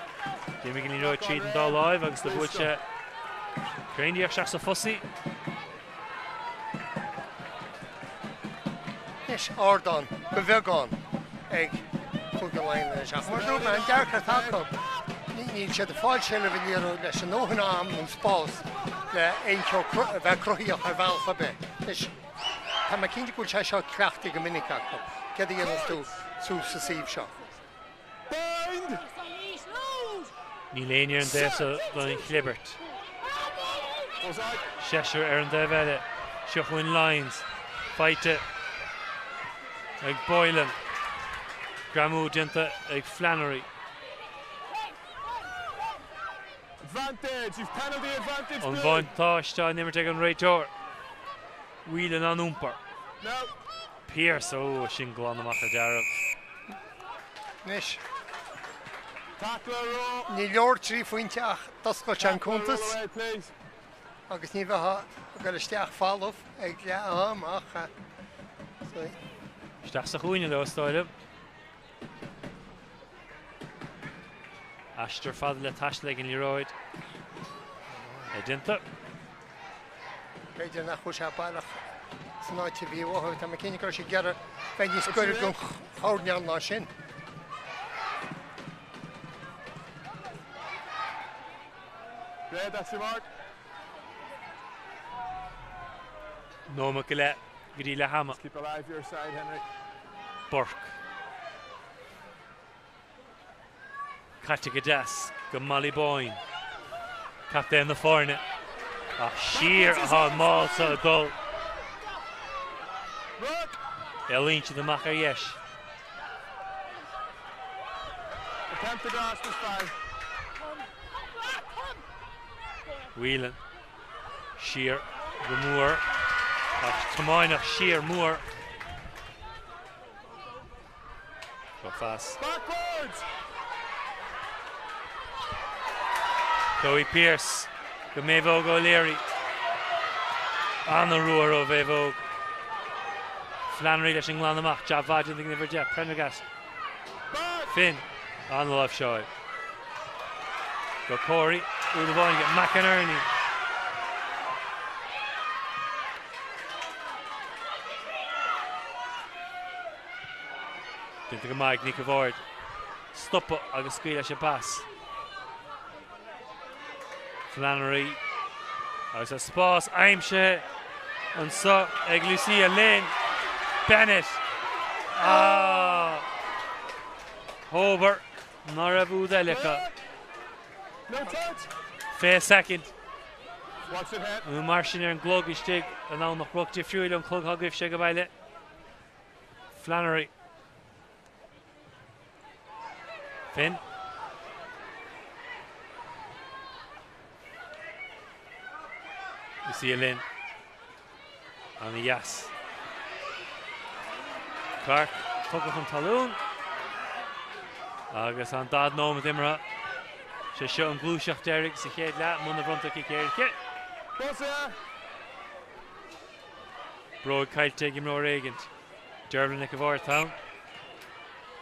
Jimmy Gilly Roy treating doll live against the butcher. Grandier shafts a fussy. Yes, Ordon, Bevegon, Egg, Kugelline, and Shaft. We're doing a dark attack. You should the fall shell of a year, there's no harm in Spórt. The Encho Vacroya have alphabet. Yes, I'm a king to go shot crafty a mini cat. Get the yellows to succeed shot. Bind! Níléniar an désa don Clibbert. Cheshire ar an Develle. Siochin Lines. Fighte. Ag Boylan. Gramu Dinta ag Flannery. Advantage, you've penalty advantage. On Von Táiste nimmer take an Raitor. Whelan an Umper. No. Pierce, single on the Macha Darrell. Nish. Tackler row. Ní leor trí fointe ach tasco chan contas. Agus ní bheitha go isteach fáilh ag le ach. Steach sa chuoine le stáileh. Ashtar fad le taist le an Leroyd. Dinta. Beidir nach chuis bailach san áid TV bhthir tá cíine go sé gear bheith ní scoir go cháneal ná sin. Red, that's your mark. No ma go le grí le hama. Keep alive your side, Henry. Burke. Caite go deas go Molly Boyne. Captain na fórne. Sheer on Malta goal. Elín to the Macha Yesh. Attempt to dash was fine. Whelan. Sheer the Moore. Tamoyna Sheer Moore. Go fast. Backwards. Chloe Pierce go Mavog O'Leary an the ruar of Mavog Flannery leis an glan amach Javad in the Gniver Jet Prendergast Finn an the left side go Corey Udavon get McInerney Dinta go Mike Nick Avord Stoppa agus scuil leis a pass Flannery agus a spás aimse an so ag Lucia Lynn Bennett Hober nar a bhúd eilecha fé second mar sin ar an glog istigh an ná nach ruachtaí fiúil an clog thugah sé go bhaile Flannery Finn Lucia Lynn an the Yas Clark tugach an talún agus an dad nómad imre sé seo an glúiseach deirigh sa chéad le muna bronta i céirce Broad caiilte im nóir éigent Dervlin Nick of Town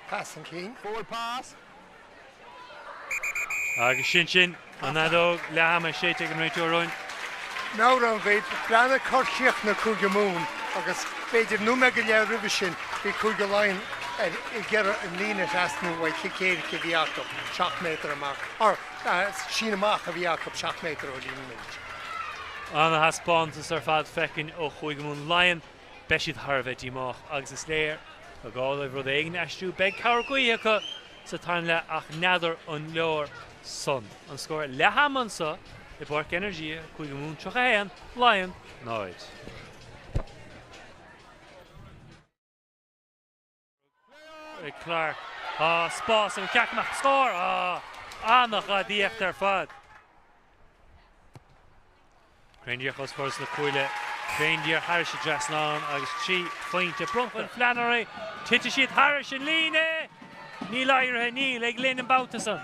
Pass and King. Forward pass. agus sin an adóg le hama sé ag an réitú roin Now round beit brana corchiach na cúige mún agus beidir nú me go le ribh sin bhí cúige Laighin I ger an lína asnú bhaid cicéir go bhíach 7 métar amach or sin amach a bhíach 7 métar ó lína minút. Anna haspáintas ar fad fecinn ó chuige mún Laighin beisiad Tharbheith dímach agus is léir a gáil rud éigin eistú beg cabhargaíocha sa tain le ach neadar an leor son an scóir le hamansa I Borc Energia chuige mún trochahéan Laighin náid. Clark spás an ceachmach scór annach a díocht ar fad. Craindiach os fórs na cuaile Craindiach Harris Drasnán agus trí fointe Brunfan Flannery tiite siad Harris an líne ní leirithe níl ag Lynn an Babhta san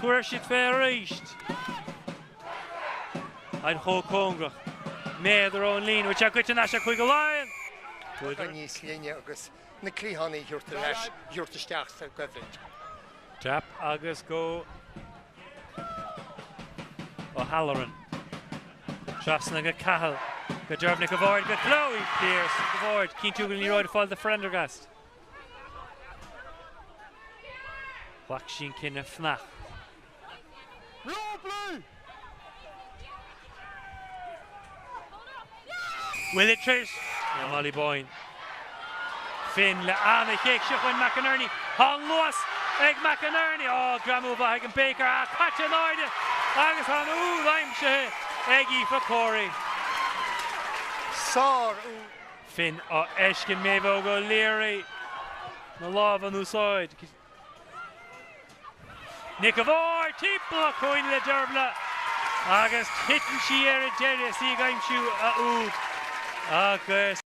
tuair siad fé ríist I'd hold Congrach méidir ón lín which a cuiite na se chuig go Laighin Tuair níos líne agus na clíhannaí dúirta leis dúirta steach sa gohfuil. Tap agus go O'Halloran Trasna go Cahill go Dervlin go Vord go Chloe Pierce go Vord cínú go ní roiid fáil de Prendergast Bhac sin cinna fnach Will it Trish? Yeah, Molly Boyne Finn le anna chéic siúchain McInerney Hon Lewis ag McInerney Gramúbha ag an Baker caite náide agus an aimse ag Aoife Corey Sár Finn eiscin Mavog O'Leary na láb an úsáid Nick of Orr típla chuin le Derbla agus hitan si ar a deire sí gaimsiú a úd agus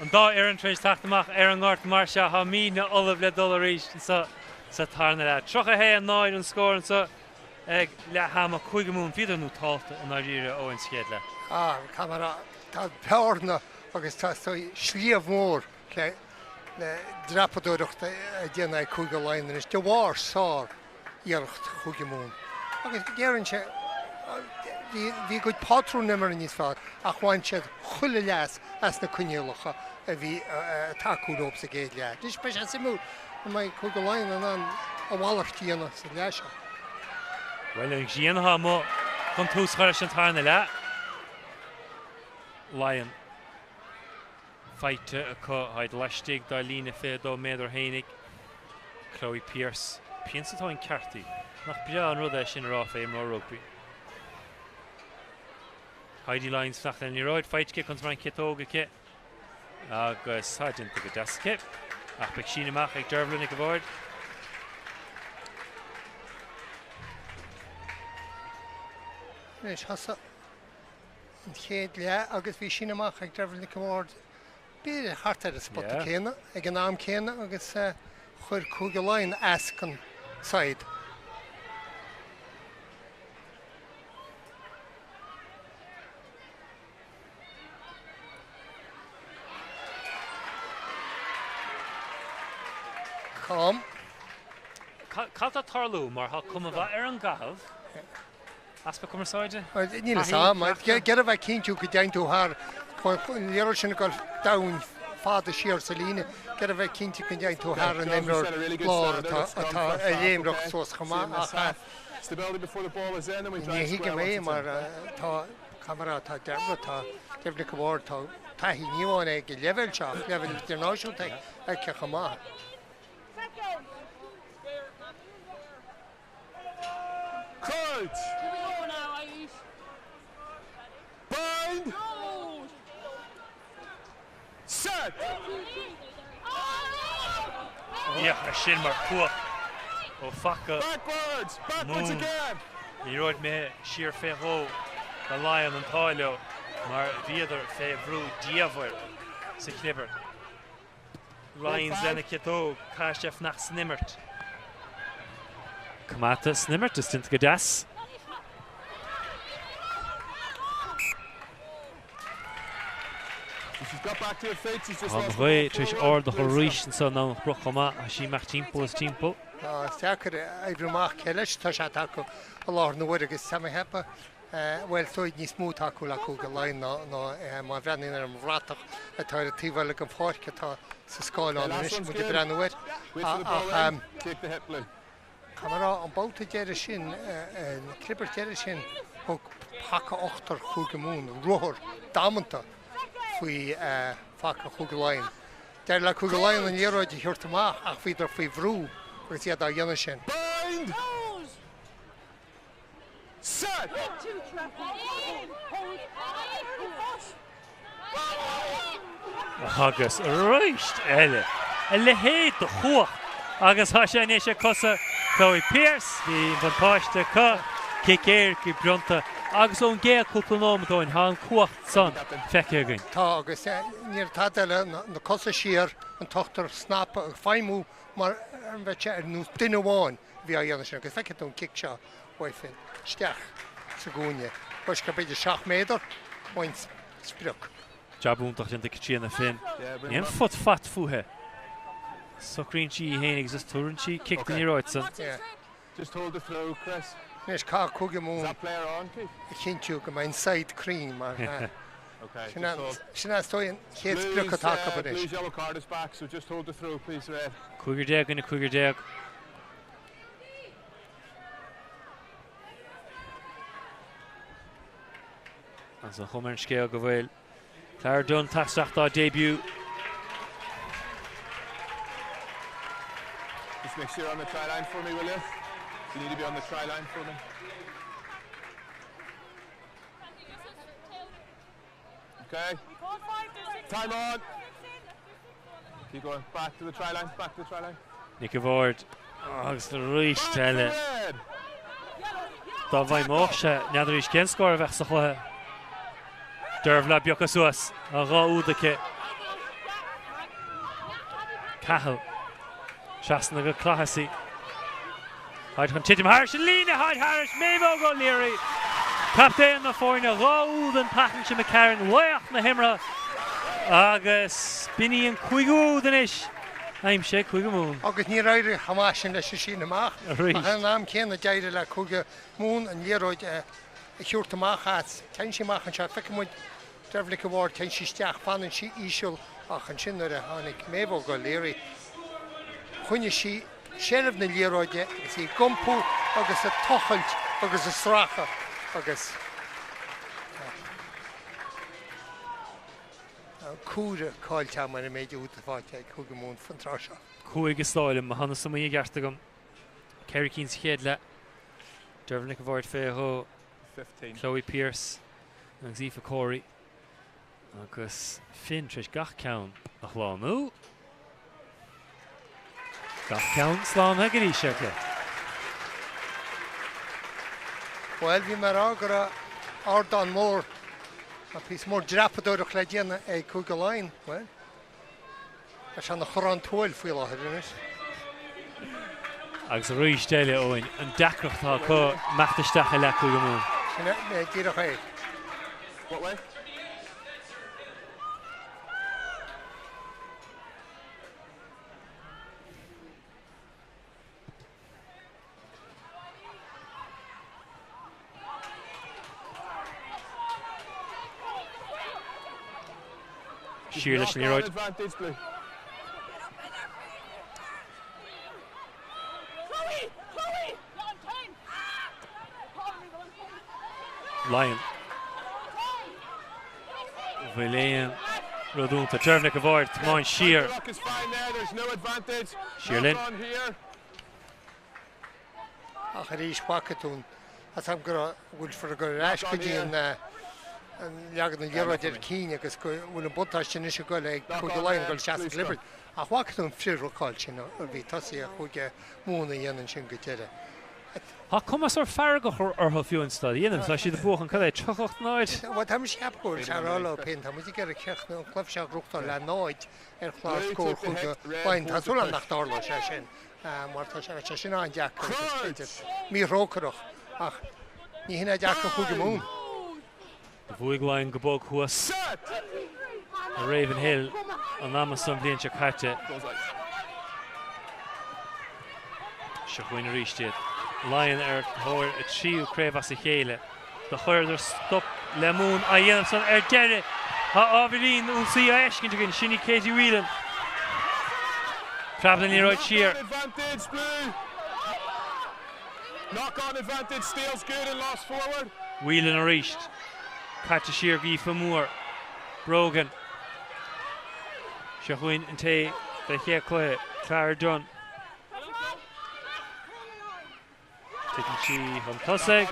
An dá an trééis taachtamach an gáirt mar se ha mí na olah le dul éis sa tarna le. Trocha hé an 9 an scór sa ag le ha a chuige mún fiidir nó táta an áíre ó an scéad le. Camera tá pearna agus tá slíomh mór le drapadúireachta déana chuige Laighin is de bhhar sár íocht chuige mún. Agus géann se bhí go pátrú nimar níos fád a chuáin siad chuile leas as na cuinealacha a bhí takeúróp sa géad le. Dis pe sé mú mai chuige Laighin an a bhhaartíanana sa leise. Well ag síanatha mo chun tús chuir an tarna le. Laighin feite a chu haid leistigh dá lína fé dó méidir hénig Chloe Pierce. Piansatá an ceartaí nach bia an rud é sin rá fé mar rugby. Heidi Laighin's nach an iróid feitce chun mar an citóga ce agus haidinta go deasce ach beag sin amach ag derbhlann ag go bhord. Nes hasa an chéad le agus bhí sin amach ag derbhlann ag go bhord. Bír hart ar a spot céine ag an náam céine agus chuir chuige Laighin ascan said. Calm. Calta tarlú mar ha cum bh ar an gahabh. Aspa cumar sáide? Níl sá, get a bheith cinú go deintú thar chuir sin go dain fád a siar sa líne, get a bheith cinnte go deintú thar an imreoir lár atá a dhéimreacht sós chumá. Ní hiige mé mar tá camera tá derbra tá derbna go bhór tá taithí níomháin ag level seach, level internaisiúnta ag ce chumá. Coach! Bind! Set! Yeah, sin mar cuach ó facha. Backwards again! Ní roid mé siar fé hó the Laighin an táileo mar bhíidir fé bhrú díomhhair sa clibar. Laighin's lena cetó cáisteach nach snimmert. Kamata snimmert is tint go deas. An bhfuil tris ard a choríis sa ná brochama a sí meach timppó is timppó. Steachar éidirach ceileis tá sé taú a lár na bhuiir agus sama hepa bhfuil tóid níos smú taú le go Laighin ná má bhreanin ar an bhratach a táir a tíhile go fáice tá sa scáil an is mu go brenn Camera an Babhta deire sin clipper deire sin thug pacha 8 chuige mún ruthir dámanta faoi facha chuige Laighin. Deir le chuige Laighin an léróid a thuirt amach ach bhíidir faoi bhrú gur iad a dhéana sin. Bind! Set! Agus roist eile le héad a chuach agus há sé éis sé cosa Chloe Pierce hí van páiste cá cicéir go brionta agus ón géad cúplanómató in há an cuacht san feiceagainn. Tá agus níor tá eile na cosa siar an tochtar snappa ag feimú mar an bheitse ar nó duine bháin bhí a dhéana sin agus feiceún kick seo bhaid steach sa gúine. Bus go beidir 7 méadar bhaint spruch. Jabúntaach sin tíanana fin. Níon fut fat futhe. Sucrín sí hénig just túrann sí kick den íráid san. Just hold the throw, Chris. Nes cá chuige mún Is that player on, Keith? cinú go main side cream mar Okay. sin tóin chéad spruch atá go Blue's yellow card is back, so just hold the throw, please, Red. Cúigur déag ina cúigur déag. As a chumar scéal go bhfuil Claire Dunn tasteachtá debut. Just make sure you're on the try line for me, will you? You need to be on the try line for me. Okay. Time on. Keep going. Back to the try line. Back to the try line. Nick Avord. Agus the reist eile. Dá bhaid móch se neadidir is cén scóir a bheith sa chluthe. Derbh le beochas suas a rá údacha Cahill. Shasna go Clahasi. Hyde chun Titim Harris and Lena Hyde Harris. Mavo go Leary. Captain na Forna. Rolled and Patton to McCarran. Wach na Himra. Agus Binny and Quigu Danish. I'm Shake Quigu Moon. Agus ní raidre Hamas in the Shishina Mach. And I'm Ken the Jade la Kuga Moon and Leroy Hurt to Mach hats. Tenshi Mach and Chat Fickamwood. Devlik Award Tenshi Stach Fan and she Ishul. Ach and Shinner Hanik Mavo go Leary. When she Sheriff na Leroy is he Gumpu agus a Tochelt agus a Stracha agus Cúra cáilte mar méidir út fáte chugamún fan trasha. Cúig stáil ma hanna sama í gartagam. Kerry Keane's chéad le. Dervnik of Art Fairho. 15. Chloe Pierce. And Zifa Corey. Agus Finn Trish gach count a chlánú. Gach count slán hagarí seirle. Well, vi mar agara Ardan mór a pís mór drapador a chlédiana é cúga Laighin. Well, as an a chorán túil fúil áhir is. Agus a rúis déile óin an dacrochtá có machtasteach a le cúga mún. Sinna mé díra chéir. What way? Shearlish Leroy. Laighin. William Rodunta. Dervnik avoid. Come on, Shear. Shearlin. Ach a rís pakatún. As am gora Wilfred a gora rash cudín and Laighin na Leroy Idirchúige agus bhfuil an buntáiste is go le cúga Laighin go seaas libre. A chhuacatún frír cáil sin a bhí tasí a chuige múna dhéanaan sin go teire. Ha commas ar fargach ar fiún stad. Dhéanam sa si de buchan cadé trochacht náid. Wat tam seapúir serála pin tam muí gar a ceachna an club seach ruchtá le náid ar chlás cór chuga Laighin tasúla nach dála sé sin. Mar tá sé sin an deach mí rócarach ach ní hinna deach a chuga mún. Bhuaig Laighin go bog chuas a Ravenhill an Amazon blian se caite. Se chuin a ríistead. Laighin thóir a tríú Craobh as a chéile. The chuir stop le mún a dhéanam san deire. Ha ábhírín úsaí a eiscin tugann sinní Katie Whelan. Travelling Leroy Shear. Knock on advantage, steals good and lost forward. Whelan a ríist. Caite Shear gí famúr. Brogan. Se chuin an té de ché clé. Clara Dunn. Taking she on Tusig.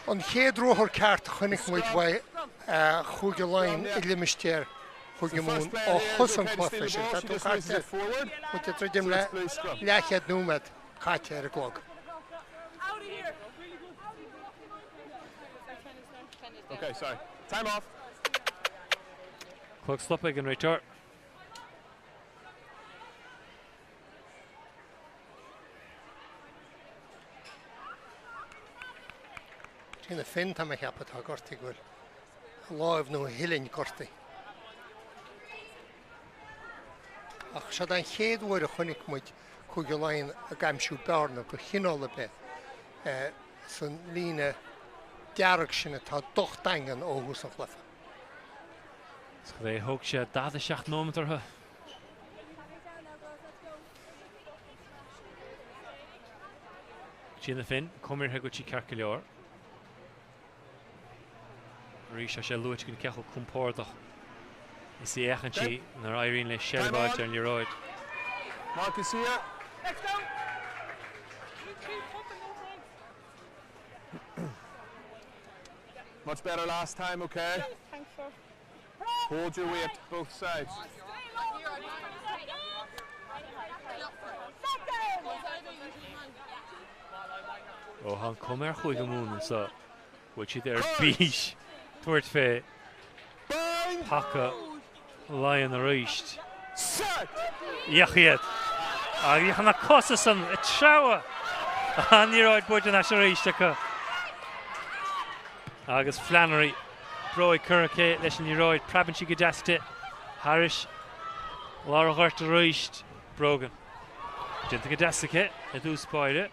An chéad róthar ceart chunig muid bhaid chuga Laighin I limisteir chuga mún ó chus an chlufa sin. Tá tú caite muid a tridim le lechead númad caite ar a glog. Okay, sorry. Time off. Clock stopping and return. Tína fin tam a cheappa tá gortaí goil. Láimh nó hillinn gortaí. Ach se an chéad uair a chunig muid chuga Laighin a gaimsú bearna go chinál be san lína dearach sinna tá docht dangan ógus an chlufa. Ska they hook she 17 nómeter. Tína fin, cumir he go tí cearca leor. Rís se luit gon cechel compórdach. Is í echan tí nar airín le Shelbáid ar Leroy. Marcus here. Let's go. Much better last time, okay? Thanks, sir. Hold your weight, both sides. Oh, han cumir chuig go mún sa. Bhuaid siad ar bís. Tuairt fé. Pacha Laighin a ríist. Set! Iachid. Iach na Cosason, a Trawa. And you're out, Boyd, and that's a race to Agus Flannery, Broi Currake, Lesson Yeroid, Prabenchi Gadasta, Harish, Laura Hurt Roist, Brogan. Gente Gadastake, a do spider.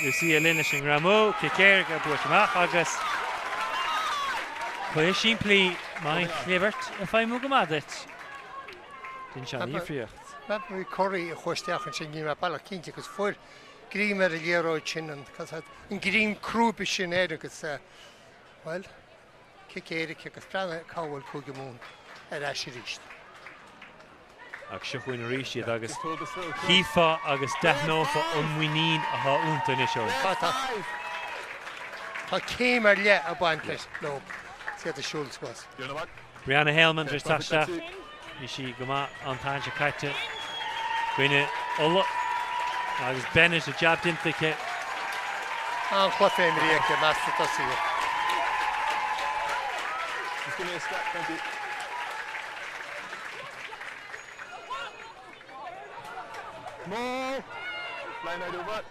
You see a Linishing Ramo, Kikeric, a Bushmach, Agus. Play simply, my favourite, if I'm Mugamadit. Didn't you for you? We curry a horseach and singing a balakinti because for Green at a year old chin and because in Green Craobh in because well, kick a strand cowell Kugamoon at Ashirish. Actually, when Rishi August Kifa August Dahno for Unwinin a hot unto I came earlier a bandless. No, see the Schultz was. Brianna Hellman just touched that. Ishi Gama on Tanja Kaita. Gwynne Ulla. Agus Bennett a jabbed into the kit. And Cliff Emery, Master Tussie. Just give me a step, thank you. More. Line out over.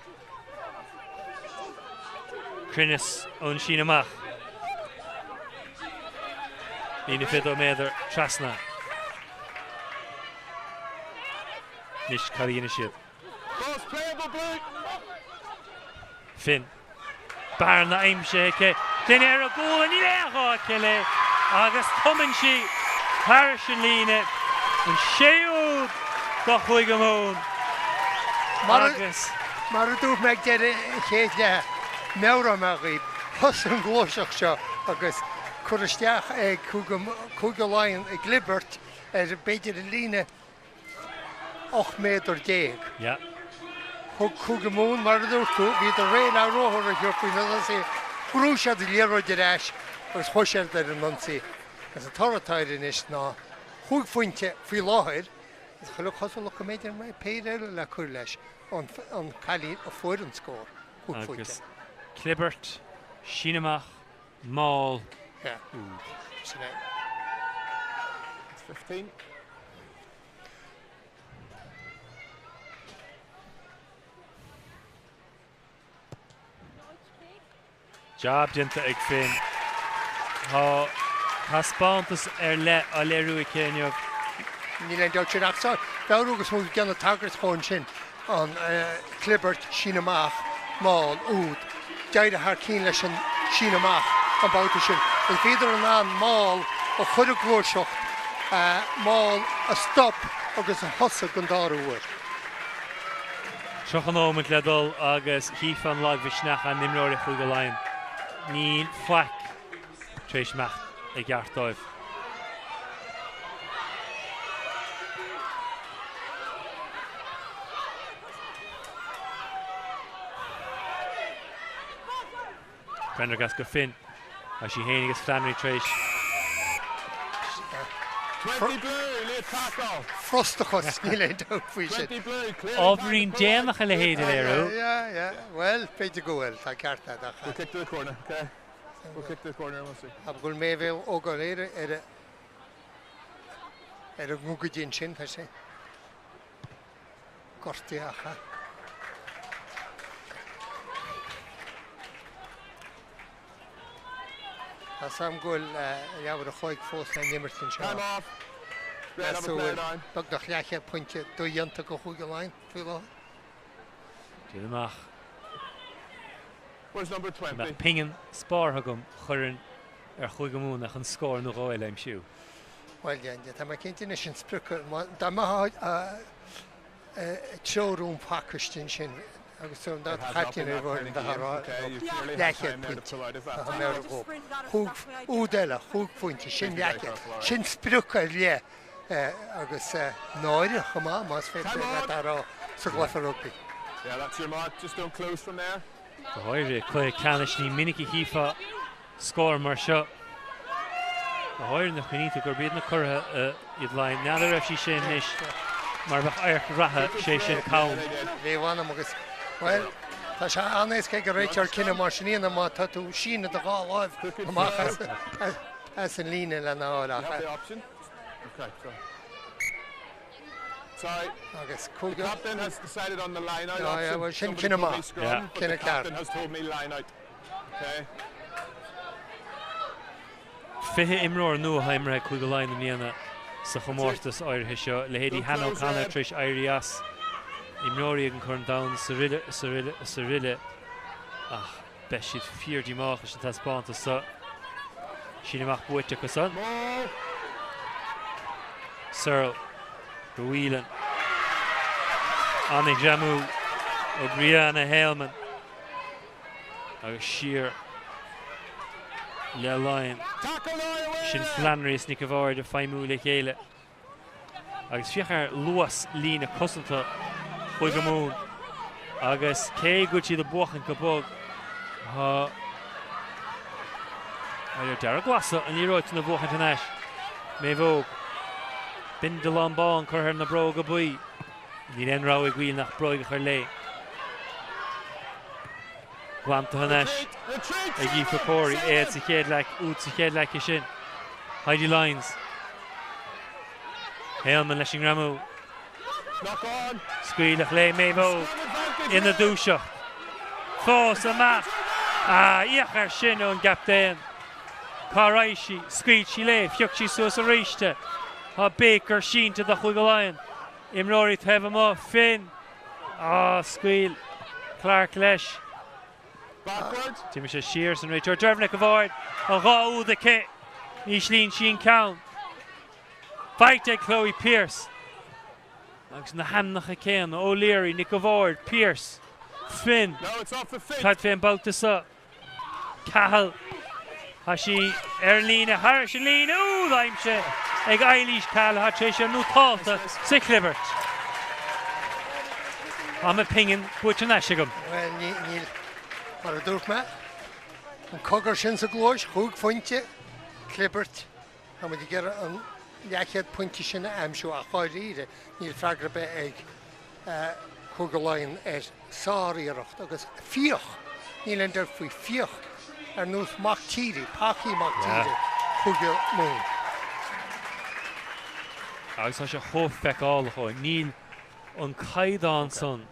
Crinnis on Shinamach. Nina Fido Mather Trasna. Nish Karina Shib. Finn. Barn na Imshake. Then a goal and Ileho Kele. August Tumenshi. Parish and Lina. And Sheud. Gochwigamon. August. Maradu Magdere Kate Neura Mari. Husson Gloshach August. Kurstiach Kugalion a Glibert as a baited Lina. 8 meter deeg. Ja. Kugamoon, maar dat doet toe. Wie de reen naar roher geopend, dat is Grusha de lero de rash, was Hosher der Nancy. Als het horror is na. Goed vond je veel lager. Het geluk had wel ook met mij Peter la Kurlash on Kali of voor een score. Goed vond je. Klibbert, Shinamach, Maul. Ja. It's 15. Job dinta ag fin. Tá spántas le a leirú I céineamh. Ní le deir sin achsa. Dáúgus mú gan tagart chun sin an Clibbert Shinamach Maul úd. Deir a cín leis an Shinamach an Babhta sin. An féidir an Maul a chud a glóirseocht Maul a stop agus a hosa gandáúir. Seach an ómant le dul agus hífan lag bhisneach an nimróir a chuig go lein. Níl faic tréis meach ag gceartáibh. Prendergast go Finn as she hénig agus Flannery tréis. 20 blue, le tackle. Frostachos ní le dó faoi sin. 20 blue, clear. Ábhrín déanach le héad léirú. Yeah. Well, Peter Goel, tá carta da. We'll kick to the corner, okay? We'll kick to the corner, we'll see. Ab gul mével ógaléire a gúgadín sin, per se. Gortiacha. As am gul jabhar a choig fós na nimmertin seo. Time off. Red have a play down. Bag nach leache pointje dojanta go chuig lein. Fuil Dílamach. Where's number 20? Nach pingen spárthagam chuireann chuig go múnach an scór nó gáil aim siú. Well, yeah, tá ma cinnte sin sprucha, tá ma showroom pakistin sin agus so that chatin over in the hara. Leache pointje. Údela, húg pointje, sin leache. Sin sprucha lia agus náire chama, mas féidir le sa ghlafa rugby. Yeah, that's your mark. Just don't close from there. Tá háir clé canis ní minic hífa scór mar seo. Tá háir na chuníta gur bíad na curtha iad lein. Neadar raibh sí sin níos mar bheith airc ratha sé sin cáin. Bhíhana agus, well, tá se anés ce go réitear cinna mar sinna má tá tú sína a gá láimh as an lína le You have the nála. option. Okay, so. Sorry. agus The captain has decided on the line out Yeah, option. well, Somebody Kinema. told me scrum, Yeah. but the Kinna captain card. has told me line out. Okay. Fihe imróir nua haimre chuig go lein na míana sa chomórtas áirithe seo le héadí Hannah O'Connor tris éirí as imróirí an chun da sa riile ach be siad fiordí mácha sin tá spáanta sa sin amach buite go san More. Searle go bhhuilean Annig Jamu ó Brianna Haleman agus siar le Laighin Tackle away. sin Flannery is nic bhhair de feimú le chéile agus fiachar luas lína cosanta chuig go mún agus cé go siad a buachan go bog idir dearg glasa an íróid na buachan tanáis mé bhóg bin de lambán chuthir na bro go buí ní enráigh bhíl nach broig chuir lé Glanta tanáis Retreat. ag ífa cóirí éad sa chéad le út sa chéad le sin Heidi Lines Haleman leis an gramú Knock on. scuilech le mé bhóg Advantage. ina dúiseach fós amach íochar sin ón gaptéin Cáráisi scuid sí le fiocht sí suas a ríiste Tá Baker sínta de chuig go lein imróirí thebh má Finn scuil Clark leis Backwards. Tí sé siar san réiteir derbhna go bhhaid a gáú de cé níos lín sin count Feite Chloe Pearce agus na hamnacha céan O'Leary Nick go bhhaid Pearce Finn No, it's off the fit. Cad féin Babhta sa Cahill Tá sí lína thar sé lína údaimse ag Eilís Cahill há sé sé nó táilta sa Clibbert Am a pingin buit an eise gom Well, níl mar a dúch me an cogur sin sa glóis chuig fointe Clibbert ha muid gur an leachiad pointe sinna amsú a cháiríre níl freagra be ag chuig go lein sáíirecht agus fioch níl an der faoi fioch ar nús mach tíri paí mach tíri chuig go mún. agus tá sé chomh feicála chuin níl an caiidán san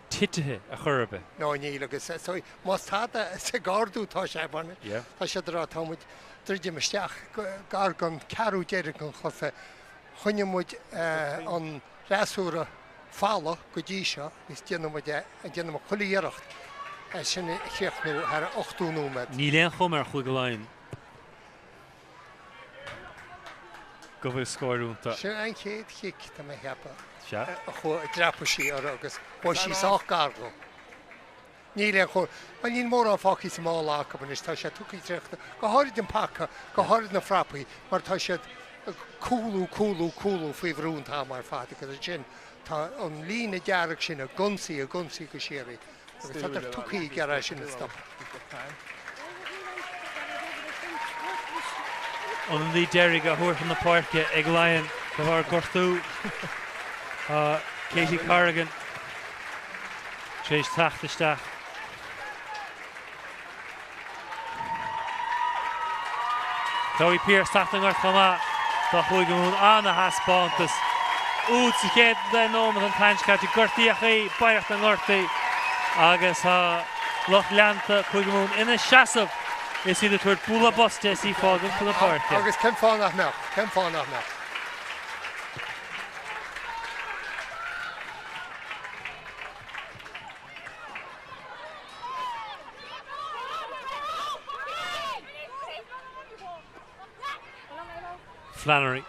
titithe a churbe No níl agus más tá sa gardú tá sé banna Yeah. Tá sé rá támuid dríide meisteach gar gan ceú déidir an chofa chunne muid an réúra fála go ddí seo gus déanam choíirecht sinna cheichnú ar 8ú me. Ní léon chum ar chuig go lein go bhfuil scóirúnta Sin an chéad chiic tá mé hepa se chu drepaí ar agus bó sí sách gargo. Ní le chu an níon mór an fáí sa mála go is tá sé tuí trechtta go háid an pacha go háid na frappaí mar tá sé coolú faoi bhrún tá mar fáta go sin tá an lína dearach sin a gunsaí go séirí agus tá tuí gar sin stop. an lí deirigh a thuair na páirce ag Laighin go bhar gortú Katie Corrigan tréis tachtasteach Chloe Pearce tachtan ar chumá tá chuig go mún anna haspáantas út sa chéad den nómad an taincscáte gortaí a chaí baireacht an gortaí agus loch leanta chuig go mún ina seasamh is iad a tuair búla boste sí fágan chu na páirce Agus cem fá nach me cem fá nach me. Flannery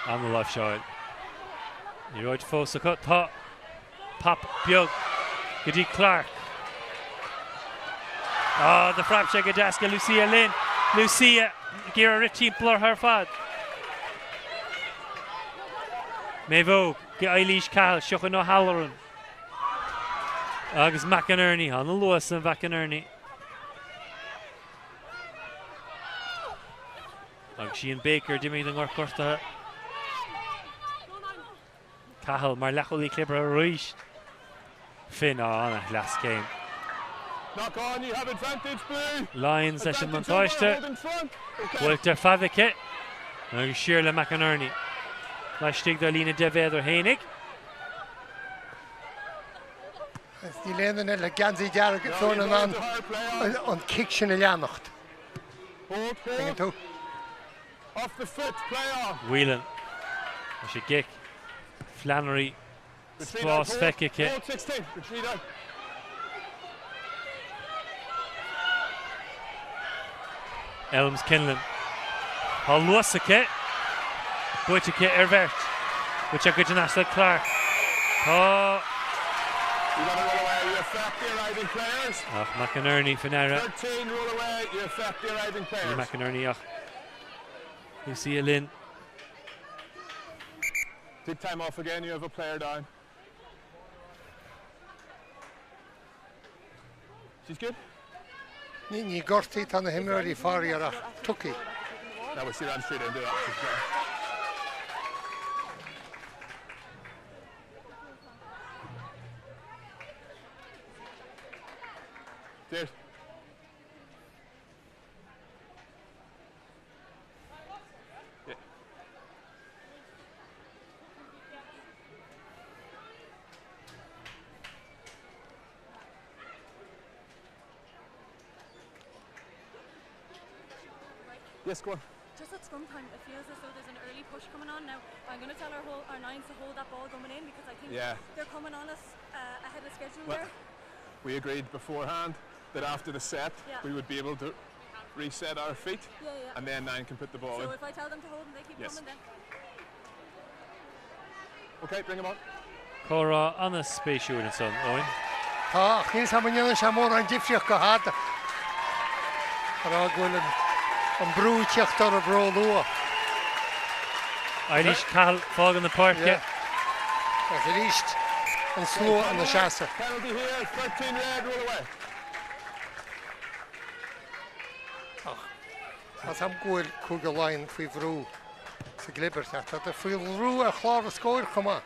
on the left side. Ní roid fós a cut tá Pop Beag go dtí Clark. The frapse go deasca Lucia Lynn. Lucia gur a timplar her fad. Mé bhóg go Eilís Cahill seocha nó Halloran. Agus McInerney an luas an McInerney. Agus sí an Baker dimid an gcorta. Cahill mar lecholí clibre a roiist. Finn anna last game. Knock on, you have advantage, Blue. Lions leis an Advantage over, montáiste. hold in front. Okay. Bhfuiltar fada ce agus siar le McInerney. Leistig da lína de bhéidir hénig. Die lenen le ganzi jaar zo'n aan kick sin leanacht. Hold. Off the foot, play off. Whelan. As je gik. Flannery. Spás fekkike. Hold 16, retreat out. Elms Kinlan. Hal luasake. Buitike vert. Which a good Nashville Clark. Oh. You gotta roll away, you affect the arriving players. McInerney Finera. 13, roll away, you affect the arriving players. McInerney. You see a Lynn. Take time off again, you have a player down. She's good? Ní gortí tan na himmerí fáriarach tuki. Now we see ran straight into that. Cheers. Yeah. Yes, go on. Just at scrum time, it feels as though there's an early push coming on now. I'm going to tell our nines to hold that ball coming in because I think they're coming on us ahead of schedule there. We agreed beforehand that after the set we would be able to reset our feet and then 9 can put the ball in. So if I tell them to hold and they keep coming then. Okay, bring them on. Cora on a space shooting and son, Owen. Níos ha man samór an difrioch go háta. Ará gwylyn an brúteach tar a bro lua. Irish Cal fog in the park. As it east and slow on the shasa. Penalty here, 13 red, roll away. As am gwyl cwg y lain fwy frw. Sa glibber sa. Tad y fwy rw a chlor y sgwyr chyma.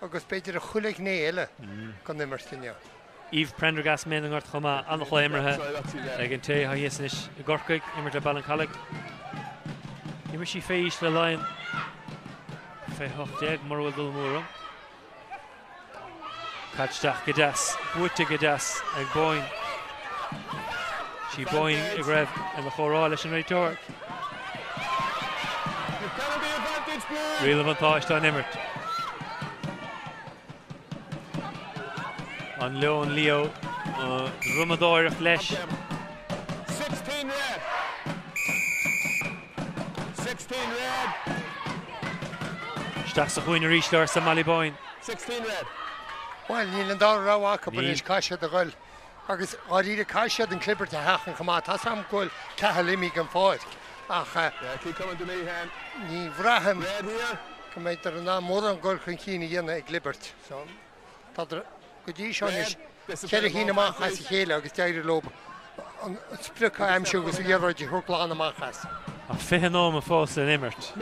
Agus beidir a chwlig neile. Gan nimmerstyn ia. Eve Prendergast men yn gwrth chwma an y chleimrha. Ag yn te ha ysnish y gorcig immer da balan calig. Immer si feish le lain. Fe hochteg morwyd ddol mwrwm. Catchdach gydas, bwyta gydas ag boin. Si boin y gref yn y chorol leis yn rhaid torc. Rwyl yn fantage da nimmert. An Leon Leo, Rumador flesh. 16 red. 16 red. Stach sa chwyn yr eisler sa Maliboin. 16 red. Wel, ni'n yn dar raw ac yn eich casiad y gwyl. Agus o'r i'r casiad yn clipper te hach yn chyma. Tas am gwyl cahalimig yn ffordd. Ach, keep coming to me, Hen. ni frahem. Red here. Cymaint ar yna môr yn gwyl chyn cyn i yna i glibbert. So, tad Gudi Shonish, Kelly Hinama has a halo, agus Dairy Lobe. Spruka am sure was a year or two Hurklan Machas. A fehanóm a fós yn immert.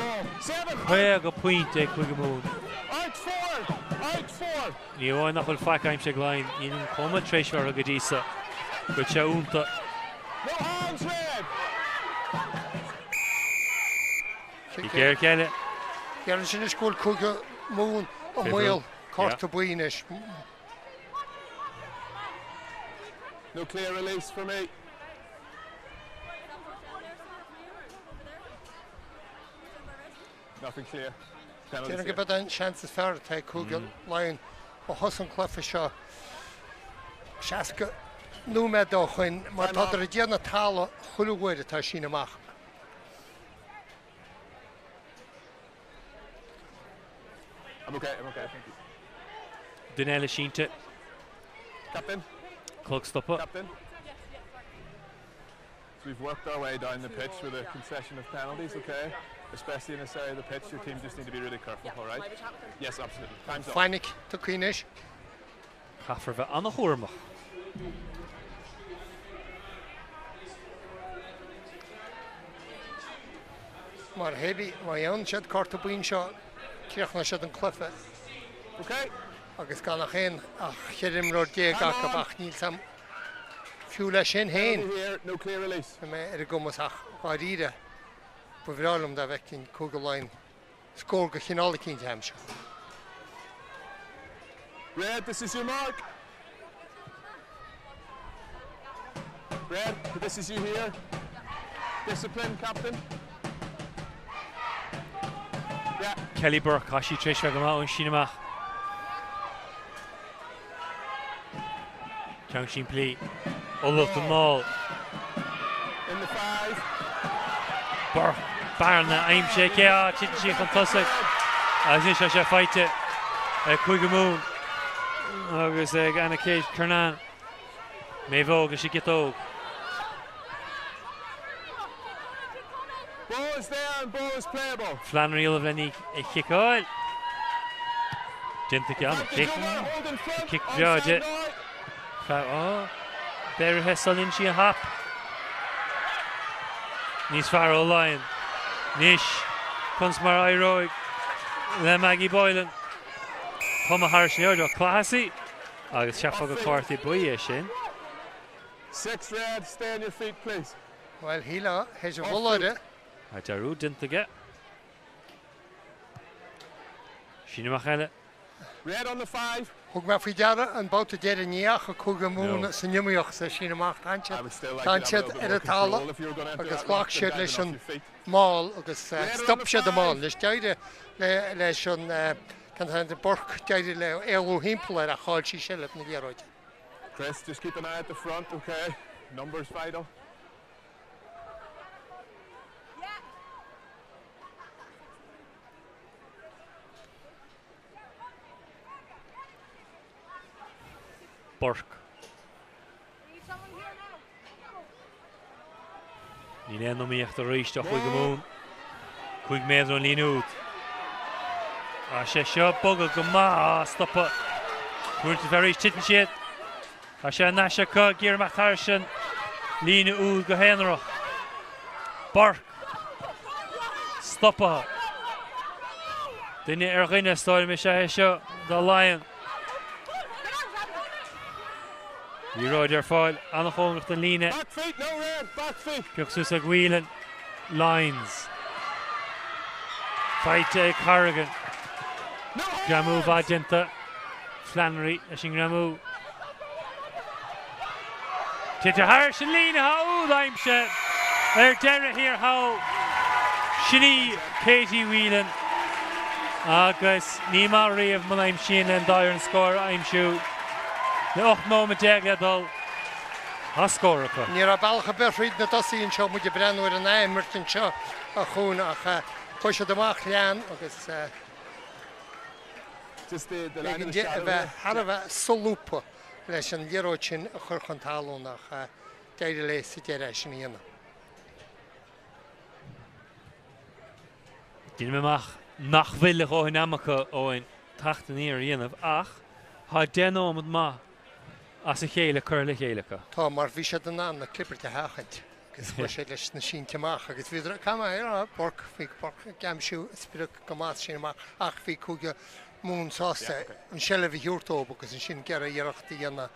Chweg o pwynt e cwg y mwyn. Out 4! Out 4! Ni oen nach o'r ffac aim sy'n glaen. Ni'n coma treisio ar y gydisa. Gwyd siya unta. No hands red! I ger kelle. Gern sy'n ysgwyl cwg y mwyn o mwyl. Cort o bwynish. No clear release for me. Nothing clear. Dyna gyda da'n chances fer te cwg y lain o hosan cleffa sio. Siasga nhw med o chwyn. Mae tad yr ydiad na tal o chwlwyd y ta sy'n ymach. I'm okay, thank you. Dunella Shinta. Captain. Clog stopper. Captain. So we've worked our way down the pitch with a concession of penalties, okay? Especially in this area of the pitch, your team just need to be really careful, all right? Yes, absolutely. Time's up. Feinig, to Queenish. Gaffer we aan de Goormach. Maar heavy, maar Jan shed kort op een shot. Krijg naar shed een kleffe. Okay. Agus gan nach hen ach chedim rod dieg ac a bach níl sam fiúla sin hen. No clear release. Me er gomos ach gwairide. Bwyfralum da vecin cwgalain scór go chinála cínte am seo. Red, this is your mark. Red, this is you here. Discipline, captain. Yeah. Kelly Burke, Kashi Trish Vagama and Shinamach. Count Shin play. All of the mall. In the 5. Burke, Barna, I'm shake, yeah, Chitin fantastic. As in Shasha fight it. Cuigamoon. Agus Anna Kate Kernan. Mayvog, as she get over. Ball is there and ball is playable. Flannery Ulvenny, a kick all. Didn't think on kick. Kick George. Oh, there has son in she a hop. Nis Farrow Lion. Nish. Consmar Iroig. Le Maggie Boylan. Homa Harsh Neojo. Classy. Agus Shaffa go Carthy Boye Shin. 6 Red, stay on your feet, please. Well, Hila has a wallade. Hajaru didn't get. Shinamachele. Red on the 5. Hug ma fidara and Babhta dead in Yach, a Cugamoon, Sinumuch, says Shinamach, Tanchet, Edatala, Agus Block Shedlishon, Mall, Agus Stop Shed the Mall, Lish Jade, Leshon, can the Burke, Jade, Elu Himpler, a Hodge Shellep, Nigeroj. Chris, just keep an eye at the front, okay? Numbers vital. Burke. Ní léanú míocht a ríiste chuig go mún. Chuig méadrún líonút. A sé seo bogad go má stoppa. Chuirte bheith ríis titan siad. A sé naise go Gearmach Harrison. Líonú úd go héanarach. Burke. Stoppa. Duine ar ghuine stáil me sé seo dá Laighin. You ride your foil on the home of the Lina. Back feet, no red, back feet. Guksusa Gwhelan lines. Fight Corrigan. Gramu Vajenta. Flannery, Gramu. Tita Harsh and Lina, how I'm shit. Derek here, how Shini Katie Whelan. Agus Nima Ray of Malaim Sheen and Dyer score, I'm shoot. The 8 moment dal a score ko. Ní a balcha berfrid na tosín seo mu brenn ar an éimmertin seo a chun ach chuise amach lean agus Just the line legin of the shadow. har a solúpa leis an líróin a chur chutáú nach deidir lei si sin íana. Dín meach nach bhuiile ó hin amacha óin tachtan íar dhéanamh ach há denómad má as a chéile chur le chéilecha. Tá mar bhí sé den ná na clipper de hachant. Gus bhfuil sé leis na sin teach agus bhíidir cama ar Borc bhí gamsú spirit go más sin amach ach bhí cúige mún sásta an seile bhí hiúrtó agus an sin gear a dhearachta dhéanana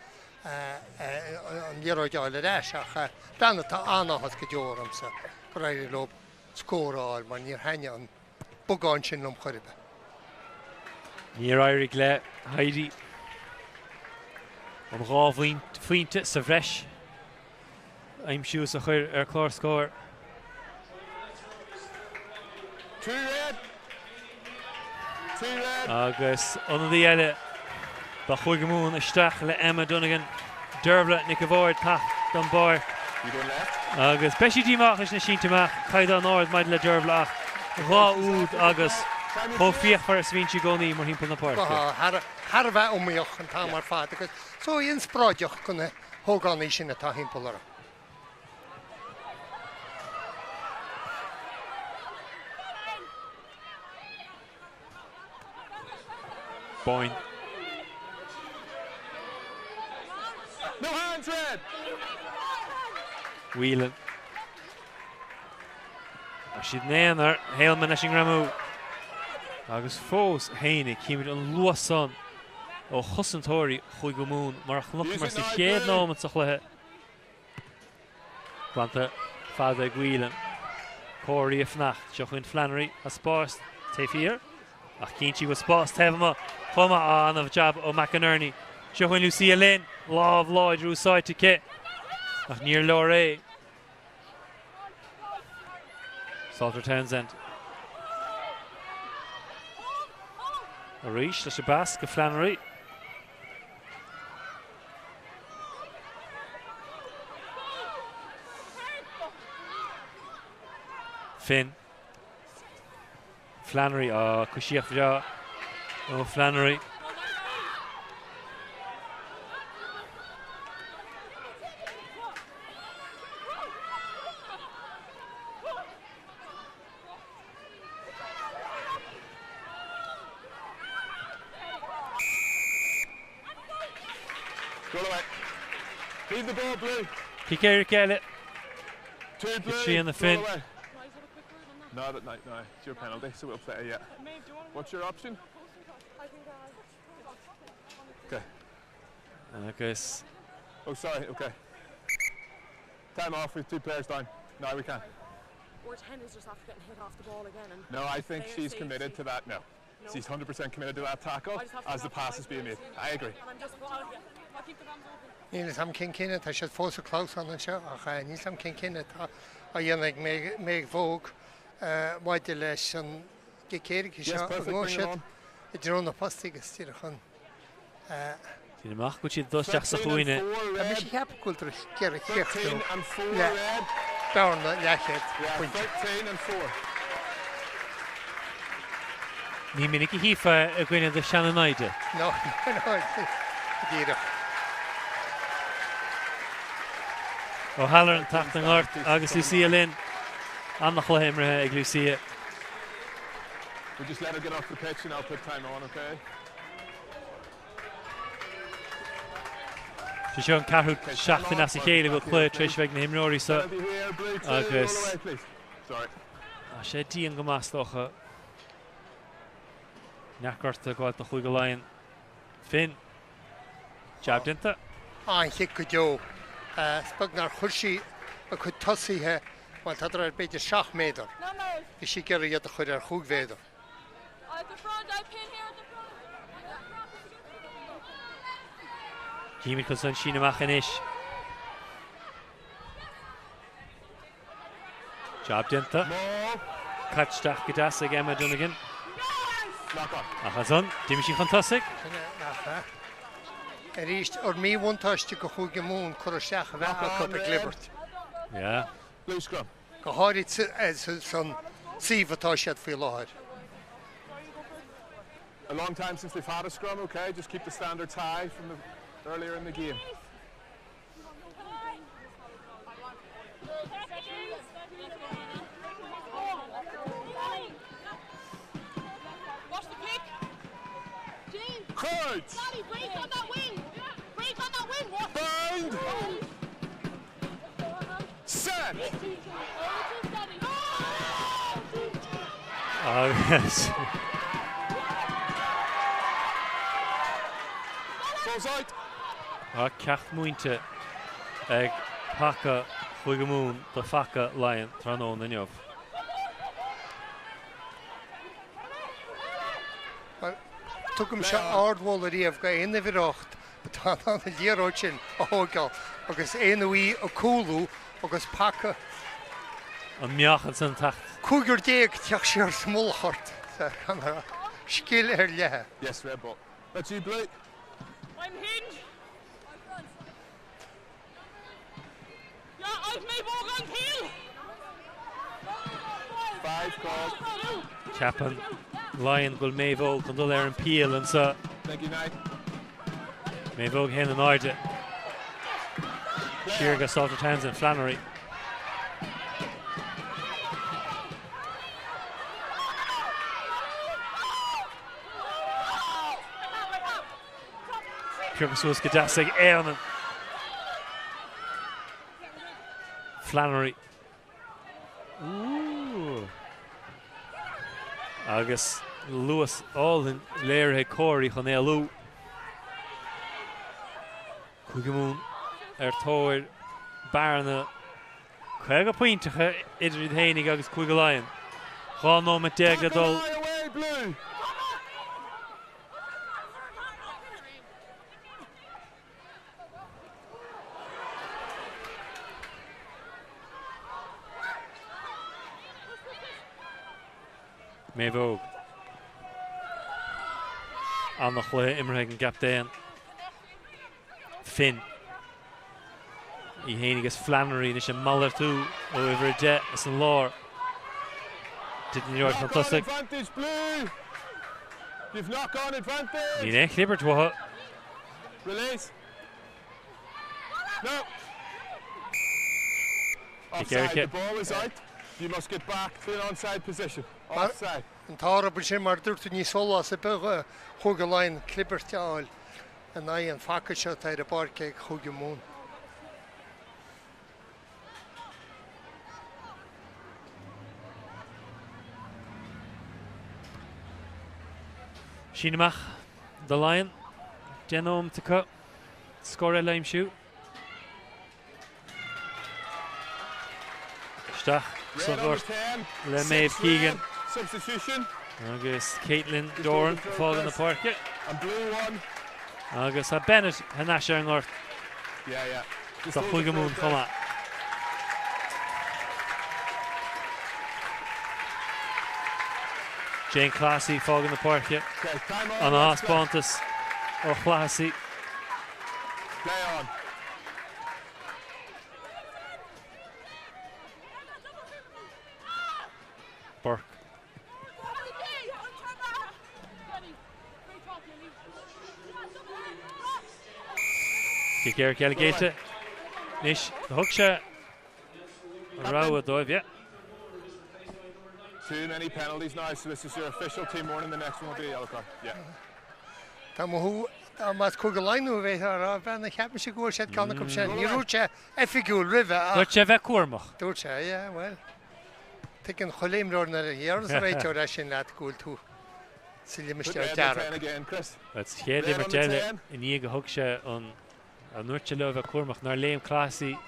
an dhearáideáil leis ach brenna tá anachas go deoram sa go raibh lob scóráil mar níor haine an bugáin sin lom choiribe. Níor éirigh le Heidi an rá faointe sa bhreis. I'm siús a chuir ar chlár scóir. 2 red. 2 red. Agus anadí eile ba chuig mún isteach le Emma Donegan Derbla Nic Bhór tacht don bar. You going left? Agus beisi díach is na sínteach chaid an áir maid le Derbla ach rá úd agus có fioch far a svíntí gcónaí mar himpa na páirc. Har a bheith umíoch an tá mar fád agus so íon spráideoch chuna thógánaí sin atá himpelara. Boyne. No hands red. Whelan. A siad néanar Héilman sin Gramu. Agus fós héine cíimiid an luasan ó chosantóirí chuig go mún mar chluch mar sa chéad námad sa chluthe. Banta fada Whelan. Cóirí a fnacht seo chuin Flannery a Spórt Tafir. Ach Kinchi was Spórt Tevma. Fuma on of job o McInerney. Johan Lucia Lynn. Love Lloyd drew side to Kit. Ach near Lore. Salter Townsend. Arish, that's a basket, Flannery. Finn. Flannery, Kushiafja. Oh, Flannery. Go away. Leave the ball, Blue. Kikeri Kelly. Two Blue. She and the Finn. Not at night, no. It's your penalty, so we'll play it, yeah. What's your option? Okay. I guess. Oh, sorry, okay. Time off with 2 players down. No, we can't. Or 10 is just after getting hit off the ball again. And no, I think she's committed to that. No. She's 100% committed to that tackle as the pass is being made. I agree. I'll keep the bombs open. Níl sam cin cinenne tá sé fósa clós an seo a níl sam cin cinenne tá a dhéananig méid bhóg maidide leis an gicéirigh seo gnóisiad I drónna postigus tíre chun. Tína mach go siad dúisteach sa chuoine. A mi sé ceap cultúr ceir 13 and 4 red. Dána leichéad. 13 and 4. Ní minic I hífa a gcuine de Shannonide. No, díra. Ó Halloran tacht an ort agus Lucia Lynn annach leimrethe ag Lucia. We'll just let her get off the pitch and I'll put time on, okay? Tá seo an carthú seachtain as a chéile bhfuil clé tríis bheith na himróí sa agus sé díon go mástócha neachgarta gháil do chuig go Laighin. Finn. Jab dinta. An hiic go deo. Spag nar chuirsí a chud tosaíthe má tadar ar beidir 7 méadar. Bhí sí geir iad a chuir ar chúg véadar. Díimi chun san sin amach in isis. Jab dinta. Catsteach go deas ag Emma Donegan. Achas an, díimi sin chun tosaigh. Ríist or mí bhaintáiste go chuig go mún chur seach a bheith a cuppa glibert. Yeah. Blue scrum. Go háirid san síomhatá siad faoi láthir. A long time since they've had a scrum, okay? Just keep the standards high from earlier in the game. Watch the kick. James. Courage. Daddy, break on that wing. Break on that wing. What? Bind. Set. Oh, yes. Goes out. Ceacht muinte ag pacha chuig go mún do facha Laighin tránón na neamh. Tugaim se ardmhil a riamh go aana bhíocht tá an líaróid sin a thógáil agus éanahí a cúlú agus pacha. An meachchan san tacht. Cúgur déag teach sé ar smolchart scil ar lethe. Yes, red ball. That's you, Blue. I'm Hinge. Yeah, I've made Morgan Peel. 5 calls. Chapin. Laighin goil méhóg chun dul ar an píal an sa. Thank you, Knight. Méhóg hen an áide. Siar go Salter Townsend Flannery. Purgus was go deas ag éann. Flannery. Ooh. Agus Lewis all in léirthe cóirí chun éalú. Chuigiúm ar tóir barna chuig go pointecha idir dhéananig agus chuig go Laighin. Chá nó me déag le dul away, Blue. Mévogue. An nach le immerheg an gaptéan. Finn. I hénig is Flannery is an Muller tú over a jet as an lár. Didn't you fantastic? Advantage, Blue. You've knock on advantage. Ní né clipper twa. Release. No. Care, Offside. The ball is out. You must get back to an onside position. Offside. An tára bu sin mar dúirtu ní sola sa bega chuga lein clipper teáil a na an faca seo taid a barcé chuga mún. Shinamach, the Lion. Genome to cut. Score a lime shoot. Stach, Sugort, Le Maeve Keegan. Substitution. Agus Caitlin Doran fall in the parket. And blue one. Agus a Bennett Hanasha and North. Yeah. So Hugamoon come out. Jane Classy fall in the parket. Okay, time on. On the last Pontus. Or Classy. Play on. Burke. Kick Alligator. Nish, the hook shot. Rawa dive, yeah. Too many penalties now, so this is your official team warning. The next one will be a yellow card. Yeah. Tá mo mas chuga lein we ar ben na cheap se goir set kann kom sin. Ní rúte effigiúil rive. Dúirte bheith cuairmach. Dúirte, yeah, well. Taken choléimróir na héras réiteir sin leat gúil tú. Silja Mr. Jarrett. Again, Chris. That's Héadé Martelle in í go hook se an nuirte le bheith cuairmach nar Liam Classy.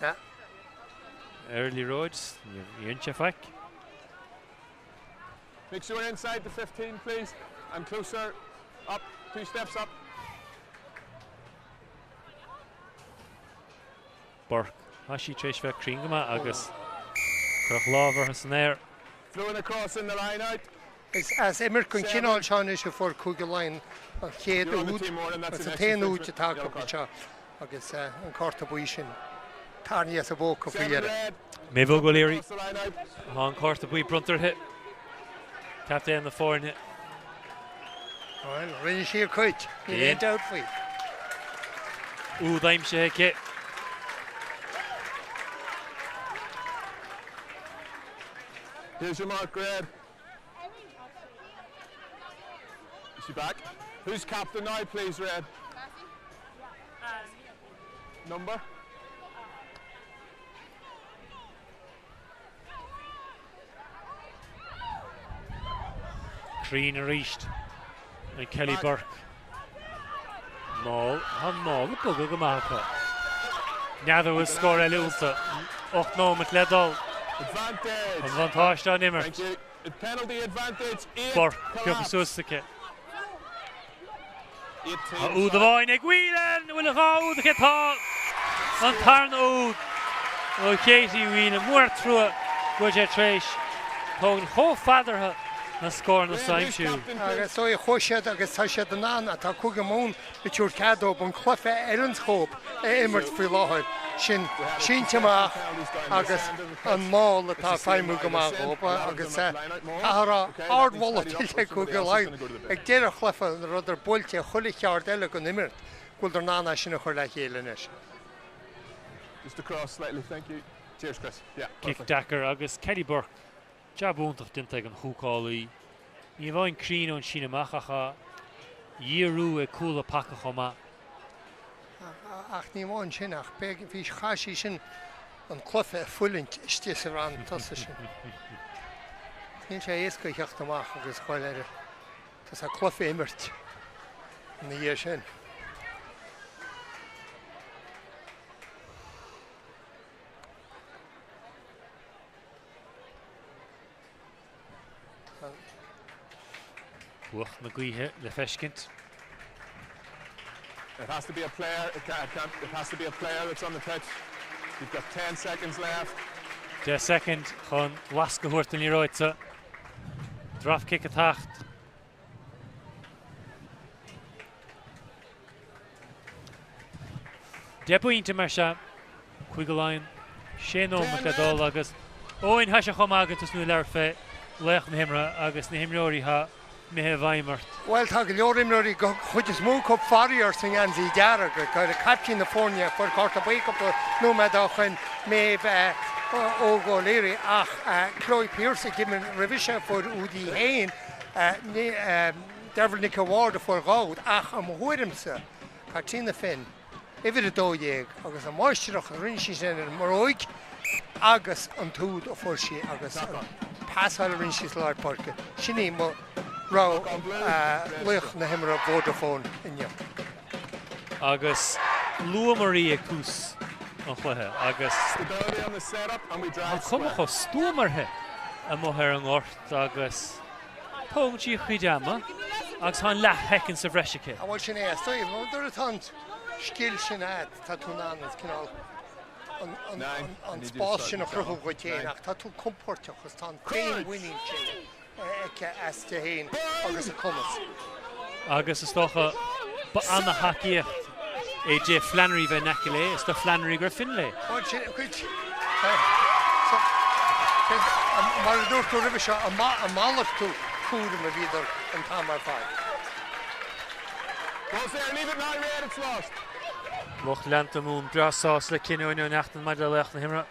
Yeah. Early roads, Yincha Fak. Make sure inside the 15, please. And closer up, 2 steps up. Burke. Hashi Trish Vek Kringama Agus. Croch Lover has an air. Flowing across in the line out. Is as immer kun kinál sean is for chuga lein an chéad út. It's a 10 út to talk up the agus an corta bui sin. Tarni as a boca for yere. Mevo Goleary. On Corta Bui Brunter hit. Captain the 4 hit. Well, rinne siar coit. He ain't out for you. Ooh, daim se hit. Here's your mark, Red. Is she back? Who's captain now, please, Red? Number? Crean reached. And Kelly Burke. Maul. Han Maul. Bugga Gamaka. Neither will score a little. 8 moment led all. Advantage. Advantage on Immer. Thank you. Penalty advantage. 8. Burke. Kjøkken Sussike. 18. Ud av veien. Gwilen. Vil ha ud. Ikke ta. Han tar den ud. Og Katie Wien. Mort tror. Går jeg trash. Tog en hovedfader. Na score na same shoe. Agus so choisiad agus tá sé den ná tá chuga mún beúr cadó an chlufe Ellenskóp immert fi láthir sin teach agus an má atá feimú goach agus árá ardhla tiltte chuga lein ag déir a chlufe an rudidir builte chola cheart eile go imirt gúil ar nána sinna chuir le chéile is. Just across slightly, thank you. Cheers, Chris. Yeah. Kick Dacker agus Kelly Burke. Jabúntach dinte an chúálaí. Ní bhain crín ón sinna machacha. Díú coolla pacha chuma. Ach ní bháin sin ach be bhí chaí sin an chlufe fullint istí sa ran tosa sin. Níl sé éca cheachta amach agus choileire. Tás a chlufe imirt na dhé sin. Fuach na gaoithe le feiscint. It has to be a player. It has to be a player that's on the pitch. You've got 10 seconds left. 10 second chun wasca huirt in Iroitsa. Drop kick a tacht. Debuinte mar se chuig line. Sé nó me dul agus. Óin has a chum agat nu leir fé lech na himra agus na himreorí ha me he Weimart. Well, tá go leor imreorí go chuid is mú cup farrior san ansaí deara go chuir a captain na fórne for carta wake up nó me dá chuin me ó go léiri ach Craobh Pierce given revision for UD Hain Derval Nica Ward for Gaud ach am huirimsa Katina Finn Ifir a dóieg agus a moisteach a rinsi sin an Moroig agus an túd a fórsi agus pasal a rinsi slár parke. Sinní mo rá luch na himra Vodafone inne. Agus Lua Maria Cús an chuthe agus Stability on the setup and we drive chuma chu stúmarthe a mothair an ort agus póngtí chuideama agus há leth hecinn sa bhreisice. A bhil sin é stoibh, nó dur a tant skill sin ad tá tú nánas cinál an spás sin a chruthú go téach tá tú compórteach chus tá féin winning sin as te héin agus a cumas. Agus is tócha ba anna haíocht AJ Flannery bheith necilé, is do Flannery gur Finlay. Bhil sin chuid mar a dúir tú ribh seo a málacht tú cúdam a bhíidir an tamar fáid. Goes there, leave it now, Red, it's lost. Mocht lenta mún brasás le cinúine neachtan mar le lech na himra.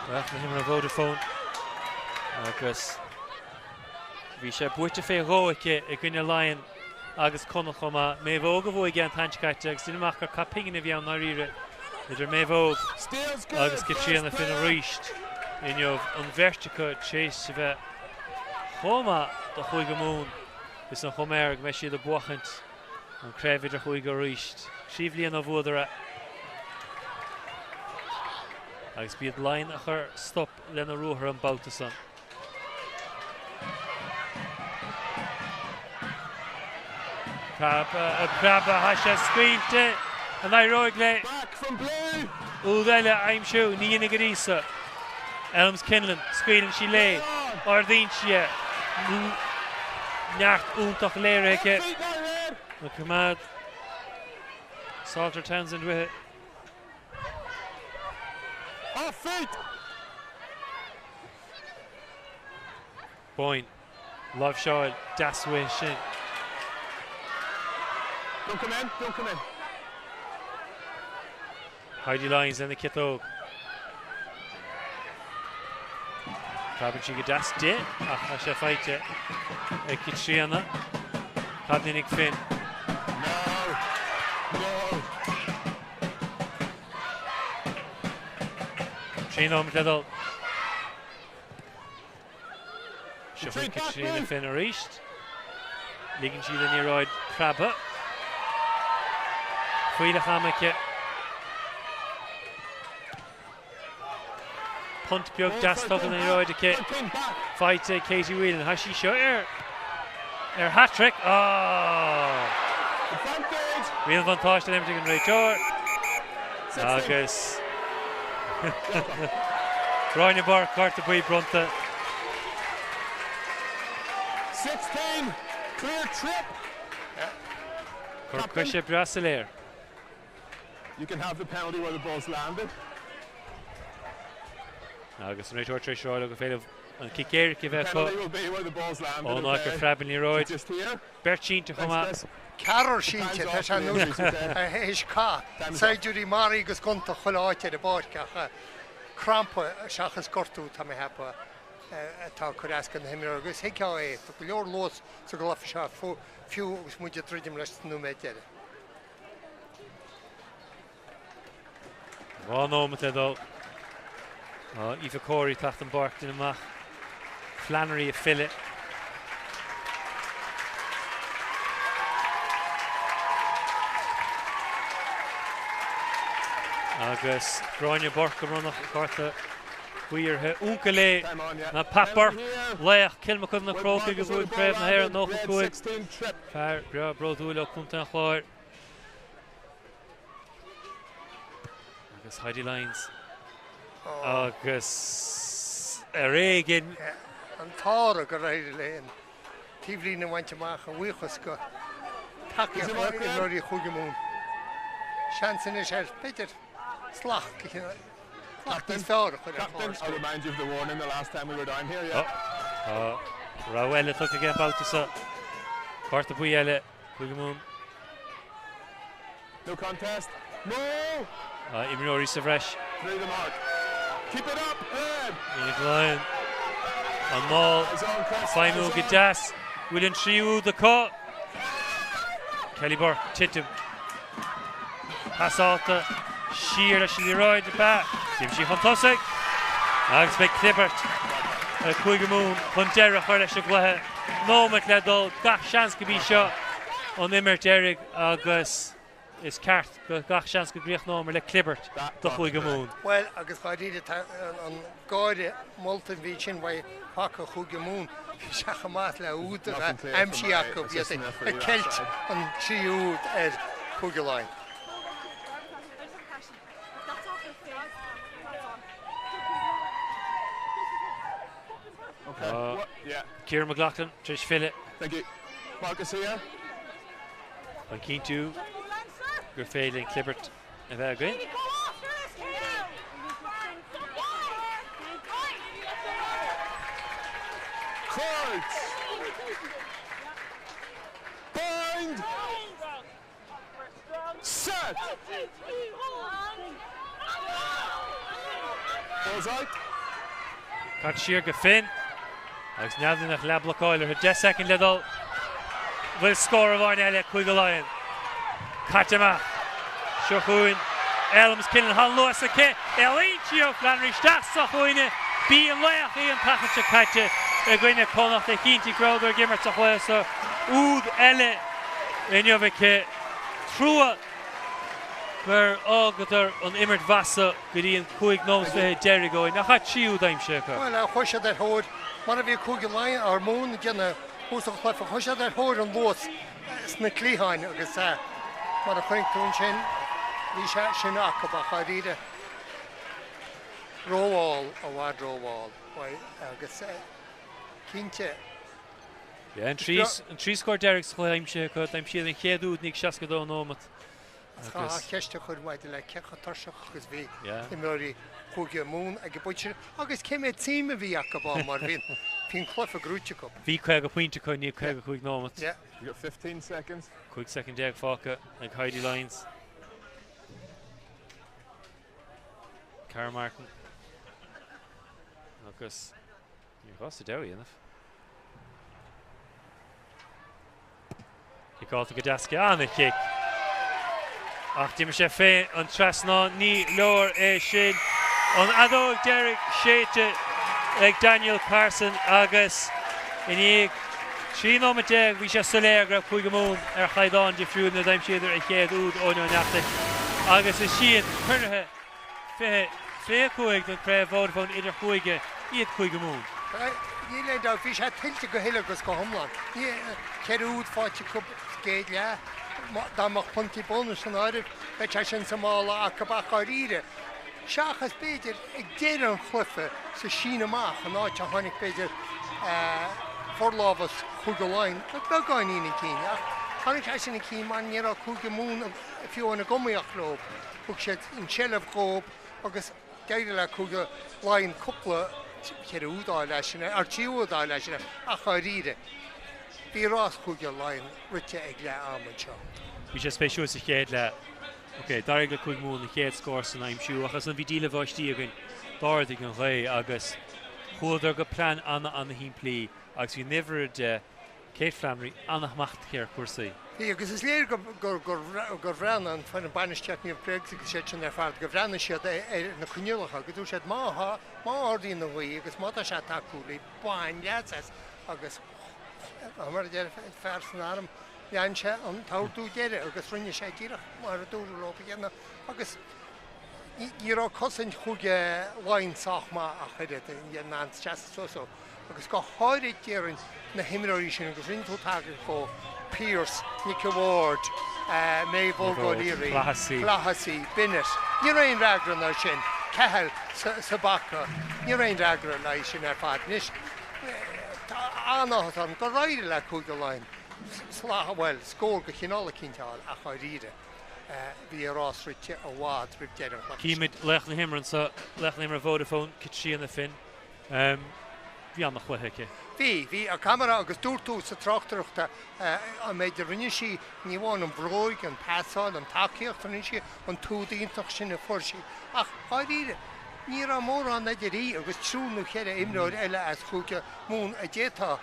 Lech na himra Vodafone. Agus bhí sé buirte fé róice I gine Laighin agus connach chuma mé bhóga bhó igen tanchcaite agus duineach gur capingin a bhí an naríre idir mé bhóg agus go tríanna fin a ríist inniuh an verticha chéis sa bheith chuma do chuig go mún is an choméir me siad a buachant an Craobh Idirchúige go ríist. Síomhlíonn a bhuadara agus bíad Laighin a chur stop lena ruúthar an Babhta san. Craobh has sé scuinte an Iroig le Back from blue. údheile aimimsú níana go rísa. Elms Kinlan scuilann sí le ardín si neart úntaach léirithe Feet now, Red. na cumad Salter Townsend with it. Off feet. Boyne Love Shaw das way sin. Don't come in, don't come in. Heidi Lines in the Kitog. Cabin she das de a she fight it. Kitriana. Cadnick Finn. Shane on Middle. Shuffle Katrina Finn are east. Laighin she the near ride Craobh. Fuila Hamake. Punt Björk das top in the ride kit. Fight Katie Whelan. Has she shot her hat trick? Oh! Real vantage to them to Ray George. Agus. Ryan Bar, Carter Bui Brunta. 16, clear trip. Corcusha Brasileir. You can have the penalty where the ball's landed. Agus Ray George Shaw go fail an kick Eric The penalty will be where the ball's landed. Oh, not a Frabin Leroyd. Just here. Berchin to come up. Carol Sheentje, tá sé nuair héis cá. Saidúí marí agus gunta choláite de báirce crampa seachas cortú tá mé hepa tá chuascan na himir agus hiá é go leor lós sa go lafa se fiú agus muide tridim leis nó mé deire. Bhá nómata dó. Aoife Corey tacht an barc in amach. Flannery a fillet. Agus Gráinne Borca runach Carta Queer Unkale na Papper Leach Kilmacud na Craobh go bhfuil Craobh na Hare nó chuig Fair Brodúla chunta chláir agus Heidi Lines agus Reagan an tára go réidir léon tíbhlí na bhainte amach an bhuichas go takeí nóirí chuige mún seansan is Peter slach Captain, I'll remind you of the warning the last time we were down here, yeah. Rawella took again Babhta sa Carta Buyella Chuigemoon No contest. No! Imrinori Savresh Through the mark. Keep it up, head! Lion an Maul Simon Gadas William Triu the cut Kelly Burke Titum Passalta Sheer a Leroy the back Tim she fantastic Agus be Clippert Chuigemoon Pondera chuir leis gluthe Nómad le dul gach seans go bhí seo an Immer Derrig agus is ceart go gach seans go gríoch nómar le Clippert do Chuigemoon. Well, agus chaidíide an gáide molta bhí sin bhaid pacha Chuigemoon seacha más le úta amsíach go bhíosa a ceilt an tríúd Chuigeláin. Yeah. Kieran McLaughlin, Trish Phillip. Thank you. Marcus here. An Keintú, gur féile Clippert a bheith again. Court. Bind. Set. Balls out. Cad siar go fin. Agus neadú nach leblacáil ar 10 second le dul. Bhfuil scór a bhain eile chuig go Lion. Catama. Seo chuin. Elms Killen han luas a ce. Elintio Flannery stas a chuine. Bí an leach íon tachat a caite. A gine connacht a cínti Craobh ar gimmert a chuile so. Úd eile. Inniuve ce. Trúa. Gur ágadar an Immert Vasa go dtí an chuig nómos bheith Derry going. Nach hat siú daim sé go. Well, a chuise that hóid. Mar a bhí Chuigeláin ar mún gine hús a chlufa chuise that hóid an luas sna clíháin agus mar a chuig tún sin bhí se sin acha ba chaidíide róháil a bhhad róháil agus cínte. Yeah, an trí scór Derrick's chléim sé go daim siad an chéadúd níg seaca dó nómat. Tá ceiste chud maidide le cecha tarseach agus bhí imóí Chuigemoon ag buir agus céimé tíime bhí acha bá mar bhín hín chlufa grúte go. Bhí chuig a pointe chuin níomh chuig a chuig nómat. You got 15 seconds. Quick second deag fáca ag Heidi Lines. Cara Martin. Agus níor gás a dewi enough. Kick-áilta go Dasca an a kick. Ach dímar sé féin an trasná ní leor é sin. An adóg Derek séite ag Daniel Carson agus in íag trí nómad deag bhí sé soléir gra Chuigemoon ar chaidán difriúd na daim siadidir a chéad úd ónú neachta. Agus is siad churnathe fé chuig don Craobh Vodafone Idirchúige iad Chuigemoon. Ní le dá bhí sé tiltte go héile agus go thomláin. Ní cead úd fáilte cub géad le. Dámach punti bonus an áirih be te sin samála a cabach á ríre. Seachas beidir ag déir an chlufa sa sin amach an áit a tháinig beidir forlábhas Chuigeláin be gáinína cíine. Tháinig te sin na cíine man níar a Chuigemoon a fiú an a gomaíoch lób. Bug sé in Craobh Craobh agus deir le Chuigeláin cúpla cead údáil leis sin ar tíúdáil leis sin a chá ríre. Bhí rás Chuigeláin rite ag le amman seo. Bhí sé spéisiú sa chéad le dairg le Chuigemoon na chéad scór san aimsú achas an bhí díle bhaistí agin dáirdig an ré agus chuadar go plan anna hín plí agus bhí nifir de Kate Flannery annachmacht chéir cuasaí. Bhí agus is léir gur bhrean an fan an banisteach níomh Brexit sé sin ar fad go bhreanna siad na cuniúlacha go dú sé má ordaí na bhuí agus má sé takeúlaí bain leas agus mar deir fer san arm lean sé an táú deire agus rinne sé tíireach mar a dúrú lopa dhéanana agus Níor cosan chuige Laighin Sochma a chuide in an chest so. Agus go háirid dearan na himirí sin agus rinú tagir go Pierce, Nicky Ward, May Volgoliri, Lahasi, Binnet. Ní raon ragran ar sin, Cehal sa Babhta, ní raon ragran ar sin ar fad. Nis anáth an go ráide le chuige Laighin. Well, scór go chinál a cinteáil a chuiríide. Bhí arás rite a bhád rib deirean. Cíimiid Laighin Himran sa Laighin Himran Vodafone cit sían na fin. Bhí an nach chluiche. Bhí a camera agus dúirtú sa trochtarachta a méidir rinne sí ní bháin an bróig an pásáil an takeíocht an sí an túdaíntach sin na fórsí. Ach chuiríide ní a mór an neidirí agus trúnú chéile imróid eile as chuige mún a détá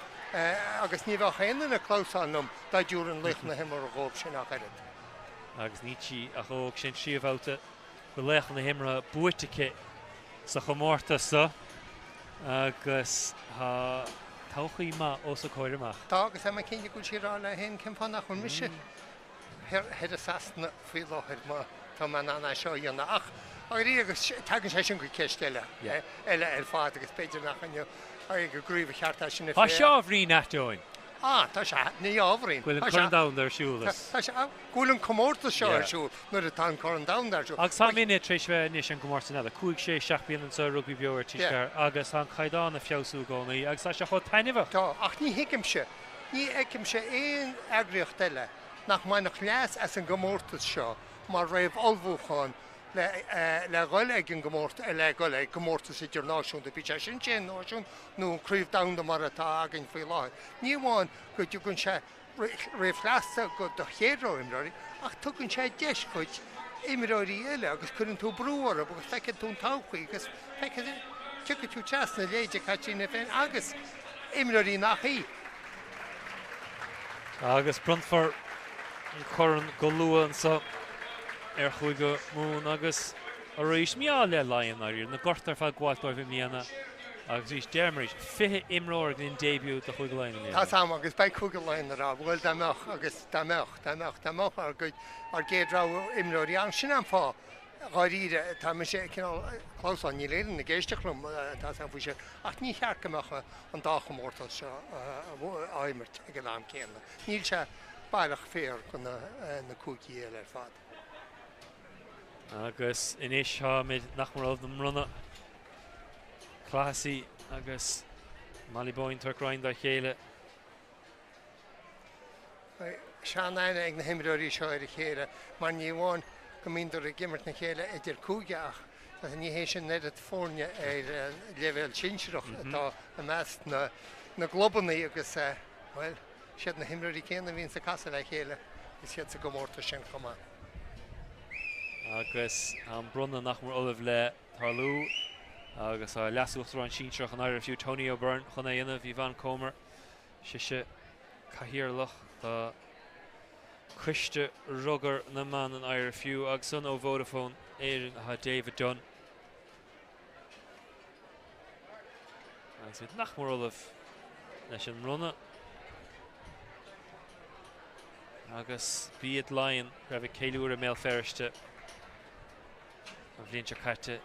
agus ní bheith chéanana na clósánum dá dúr an Laighin Himran a ghóib sin a chuid. Agus nítí a chóg sin siomhálta go Laighin Himran buaitice sa chomórta sa agus táchaí má os a cóir amach. Tá agus am cinne go sírá le hen cin fannach chun mise head a sasna faoi láthir má tá man anna seo dhéanana ach rí agus tagann sé sin go ceistile eile ar fád agus beidir nach an go gríomh cheartta sin Tá seo bhrí nachteoin. Tá se ní ábhrín. Bhfuil an chun dam ar siúlas. Gúlann comórta seo ar siúil nuair a tá chun dam ar siúil. Agus tá mine tréis bheith níos an gomórta nada. Cúig sé seachbíon an sa Rugbaí Beo ar tíiscear agus an chaidán a fiosú gánaí agus tá se chud tainimh. Tá ach ní hiicimse. Ní éicimse éon agriocht eile nach mainach leas as an gomórta seo mar raibh olbhúcháin le goile ag an gomórta le goile gomórtas idirnáisiún de bíte sin sin náisiún nó críomh damda mar atá agin faoi láid. Ní bháin go dúgann sé réifleasta go do chéadró imráí ach tugann sé deis chuid imiróí eile agus chun tú brúar agus feice tún táchaí agus tucha tú teas na léide catína féin agus imiróí nachí. Agus brunfar chorann go luúan sa ar chuige mún agus a rééis meá le Laighin áír na gortar fá gháiltáir bhí mianana agus rís dearmaréis fithe imróir in débú a chuige Laighin. Tá sam agus be chuige Laighin ará bhfuil dameach agus dameach ar géadrá imróí an sin an fá gáíide tá sé chlósáin ní léidir na géisteachlumm tá sam fú sé ach ní chearcamecha an dáchamórta seo aimirt ag an am céanna. Níl se bailach fér chun na cúcií eile ar fad. Agus inis mid nachmaróh na mrunna Clásaí agus Malibóin turcráin ar chéile. Seán aine ag na himirí seo ar chéile mar ní bháin go míidir a gimmert na chéile Idirchúige ach ní hééis sin net fórne ar level sinseach atá a meas na globannaí agus well siad na himirí céanna hín sa casa le chéile is siad sa gomórta sin chumá. Agus an brunna nachmar olibh le tarlú agus a leasúchtar an sínseach an air fiú Tony O'Byrne chuna dhéanamh hí Van Comer siise cahiarlach tá cuiste rugar na man an air fiú agus son ó Vodafone éireann a David Dunn. Agus bhí nachmar olibh leis an runna agus bíad Laighin raibh céiliúr a méil feriste a bhíonn se caite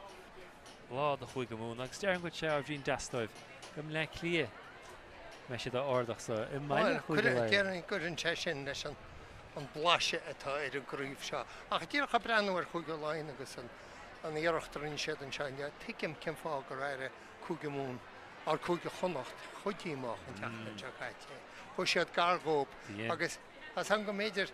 lád a chuig go mún agus dearan go sé a bhíon deastáibh gom le clia me sé do ordach sa i maiile chuig le. Dearan gur an te sin leis an blaise atá ar an gríomh seo. Ach díoch a breanúir chuig go Laighin agus an iarachtarín siad an seine tuicim cin fá go raire chuig go mún ar chuig go chonacht chuidíach an teachna te caite. Chu siad gargóp agus as an go méidir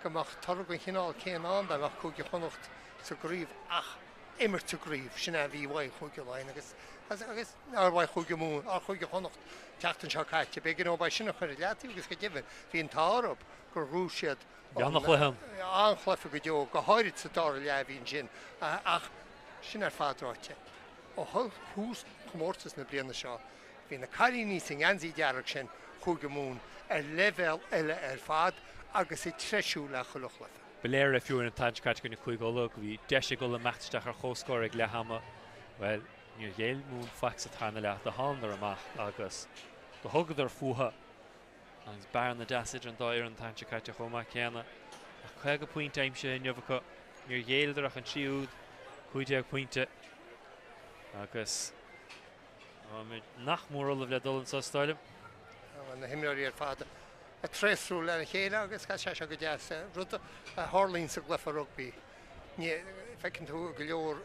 gomach tar go chinál céanán bach chuig go chonacht sa gríomh ach immer sa gríomh sinna bhí bhaid chuig go Laighin agus bhaid chuig go mún ar chuig go chonacht teachtain seo caite be gin ó bhaid sinna chuir leatí agus go dibh hín tárab gur rúisiad anchlefa go deo go háirid sa dá leabhín sin ach sin ar fádráite ó hús chomórtas na bliana seo hí na carí níos an ansaí dearach sin chuig go mún ar level eile ar fad agus i treisiú le chuluchlefa. Beléir a fiúr an taidcait gona chuig go bhí deise go le meachtasteach ar chóscóir ag le hama well níor dhéal mún fax a tána le a hánar amach agus go thugad ar fuatha agus bear na deasid an dáir an taidcait a chomá céanna a chuig go puint aimse in jobhacha níor dhéaldach an siúd Cuide pointe agus nach mór olaf le dolan sa stáilem. Na himráí ar fád a tresrú le chéile agus ga se go deas rud a hálín sa glyfa rugby. Ní fecinn tú go leor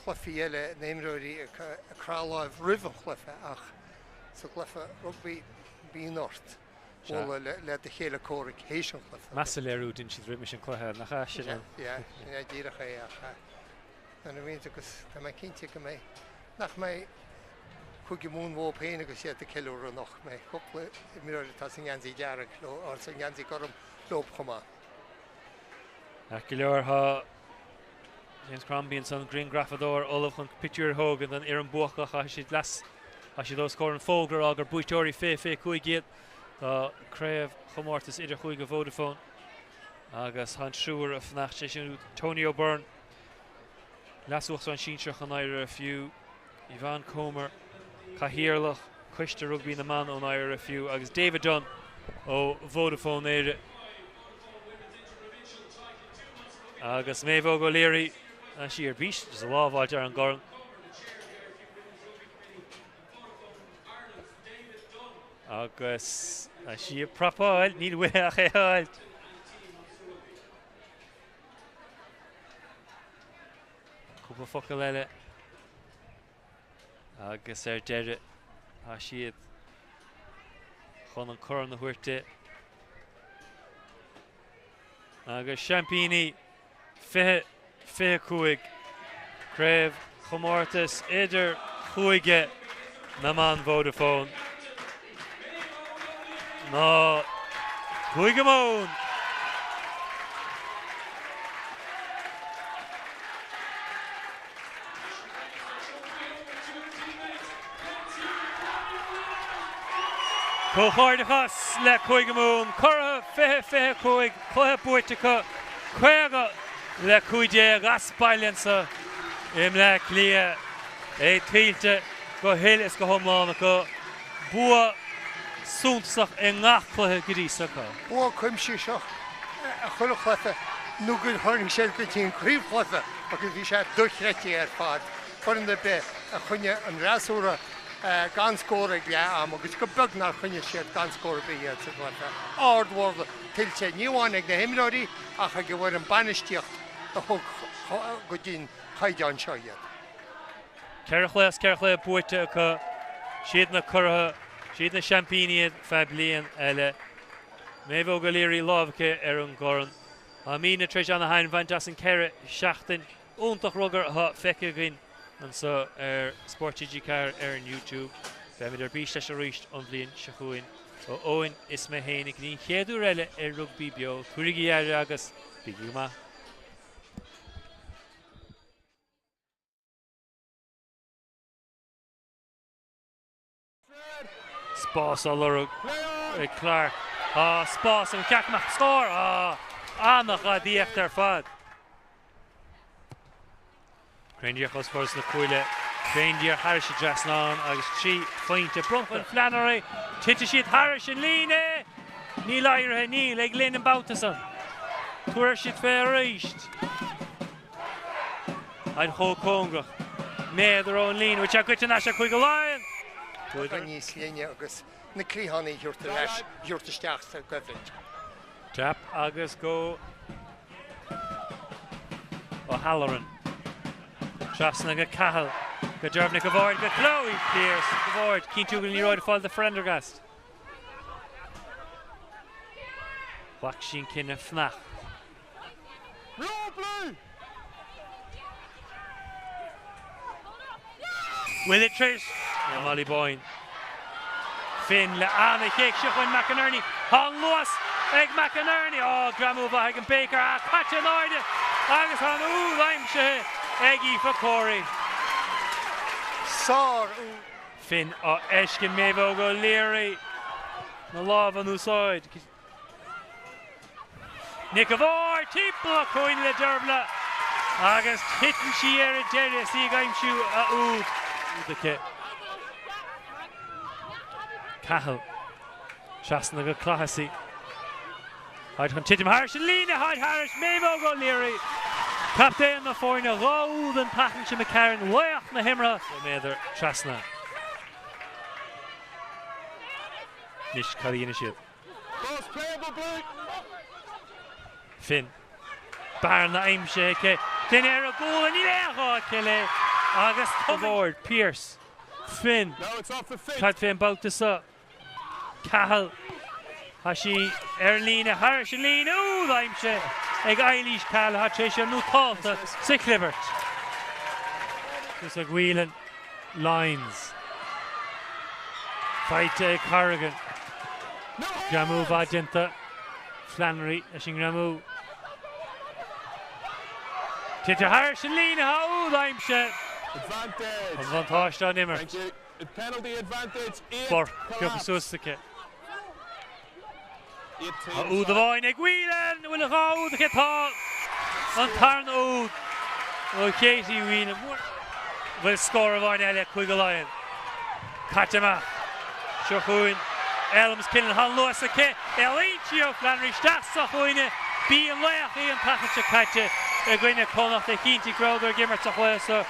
chlufií eile na himráí a Craobh Rugbaí chlufa ach sa glyfa rugby bí nort. Bhla le de chéile córic hééis an chlufa. Massa leirú din siad rud sin chluthe nach cha sin. Ja, díracha é ach. Na bhíonn agus tá mé cinnte go mé nach mé chuigi mún mhó péine agus sé a ceúra nach mé chopla mí tá san gansaí dearach ó san gansaí gom lob chumá. Go leor ha James Crombie son green grafador olaf chun picture hogan an an buachach a siad las a siad os scoran fógra agur buiteoirí fé chuigiad tá Craobh Rugbaí Idirchúige Vodafone agus han siúr a fnacht sé sin Tony O'Byrne lasúcht an síntreach an aire a fiú Ivan Comer Cahirlach Cuiste Rugby na man on aire a fiú agus David Dunn ó Vodafone éire agus méhó go léirí a si ar bís is a lábháilte ar an goran. Agus a si a propáil níl bhuiach é háilt. Cúpa focail eile agus ar deire a siad chun an choran na huirte agus Champini fé cuaig Craobh Rugbaí Idirchúige na man Vodafone ná chuige món Cóchardachas le chuige mún chora fé chuig chutha buirtecha chuige le chuide gaspailensa im le clia é tílte go héiles go thomlána go bua súntasach é ngach chutha gorísacha. Bua cuimsí seo a chula chlufa nó go thuirn sé go tíon críomh chlufa agus bhí sé dúchreití ar fád chuann de be a chunne an rasúra gan scóra le am agus go begnar chunne siad gan scóra bíiad sa chlufa. Ardhharla tiltte níomháin ag na himráí ach go bhfuir an banistíocht a thug go dtín chaideán seo iad. Ceirchla buirte go siad na curtha siad na Champini fe bliain eile méhó go léirí lábhacha ar an goran. A mína treis an hain bhaint as an ceire seachtain úntach rugar a feice gin an sa ar Spórt TG4 ar an YouTube. Bheith ar bís leis a ríist an bblion se chuin. ó Owen is me hénig ní chéadú eile ar Rugbaí Beo chuirigí air agus bíú ma. Spás á lorug Clark spás an ceachmach scór annach a díocht ar fad. Craindíoch os fórs na cuaile Craindíoch Harris a Drasnán agus trí fointe Brumfan Flannery tinte siad Harris an líne ní lairthe níl ag Lynn an Babhta san. Tuair siad fé ríist. Ein chó cóngrach méadar ón lín which a goite nas a chuig go láin. Tuair níos líne agus na clíhannaí dúirta leis dúirta steach sa gohrid. Tap agus go ó Halloran. Trasna go Cahill go derbhna go bhard go Chloe Pierce go bhard cíntiú go ní roiid fáil de Prendergast. Bhac sin cinna fnach. Will it Trish? Molly Boyne. Finn le Anna Cake Shuffin McInerney. Hong Lewis Egg McInerney. Oh, Gramova Hagen Baker. Catch an order. Agus Han Laimshe. Eggy for Corey. Sár Finn Eshkin Mevo go Leary. Na love on the side. Nick of Orr. Tipla coin le Derbla. Agus hitting she er a Jerry. See game shoe. The kit. Cahill. Trasna go Classy. I'd hunt him Harris and Lena. Harris. Mevo go Leary. Captain na fórna rád an patan sin McCarran leach na himra méidir trasna. Nis carína siad. Finn. Bar na aimse ke. Den a goal in the air August forward Pierce. Finn. No, it's off the feet. Cad Finn Babhta sa. Cahill. Hashi Erlina Harshalina. Oh, aimse. Eg Eilish Cahill Hatrisha no Talta. Sicklibert. Just a Whelan lines. Fight Corrigan. Gramu Vadinta. Flannery. Ashing Gramu. Tita Harshalina. Oh, aimse. Advantage. Advantage on Immer. Thank you. Penalty advantage. 8 For collapse. Kjopsustike. 18 Oud de Wijn, ik Whelan, wil een goud getal. An Tarn Oud. O Casey Whelan. Wil score Wijn Elliot Quigalion. Katema. Shokuin. Elms killen han losa ke. Elicio Flannery Stassa Hoine. Be a leach in package katje. Gwynne kon nog de Kinty Craobh Rugbaí Gimmer to so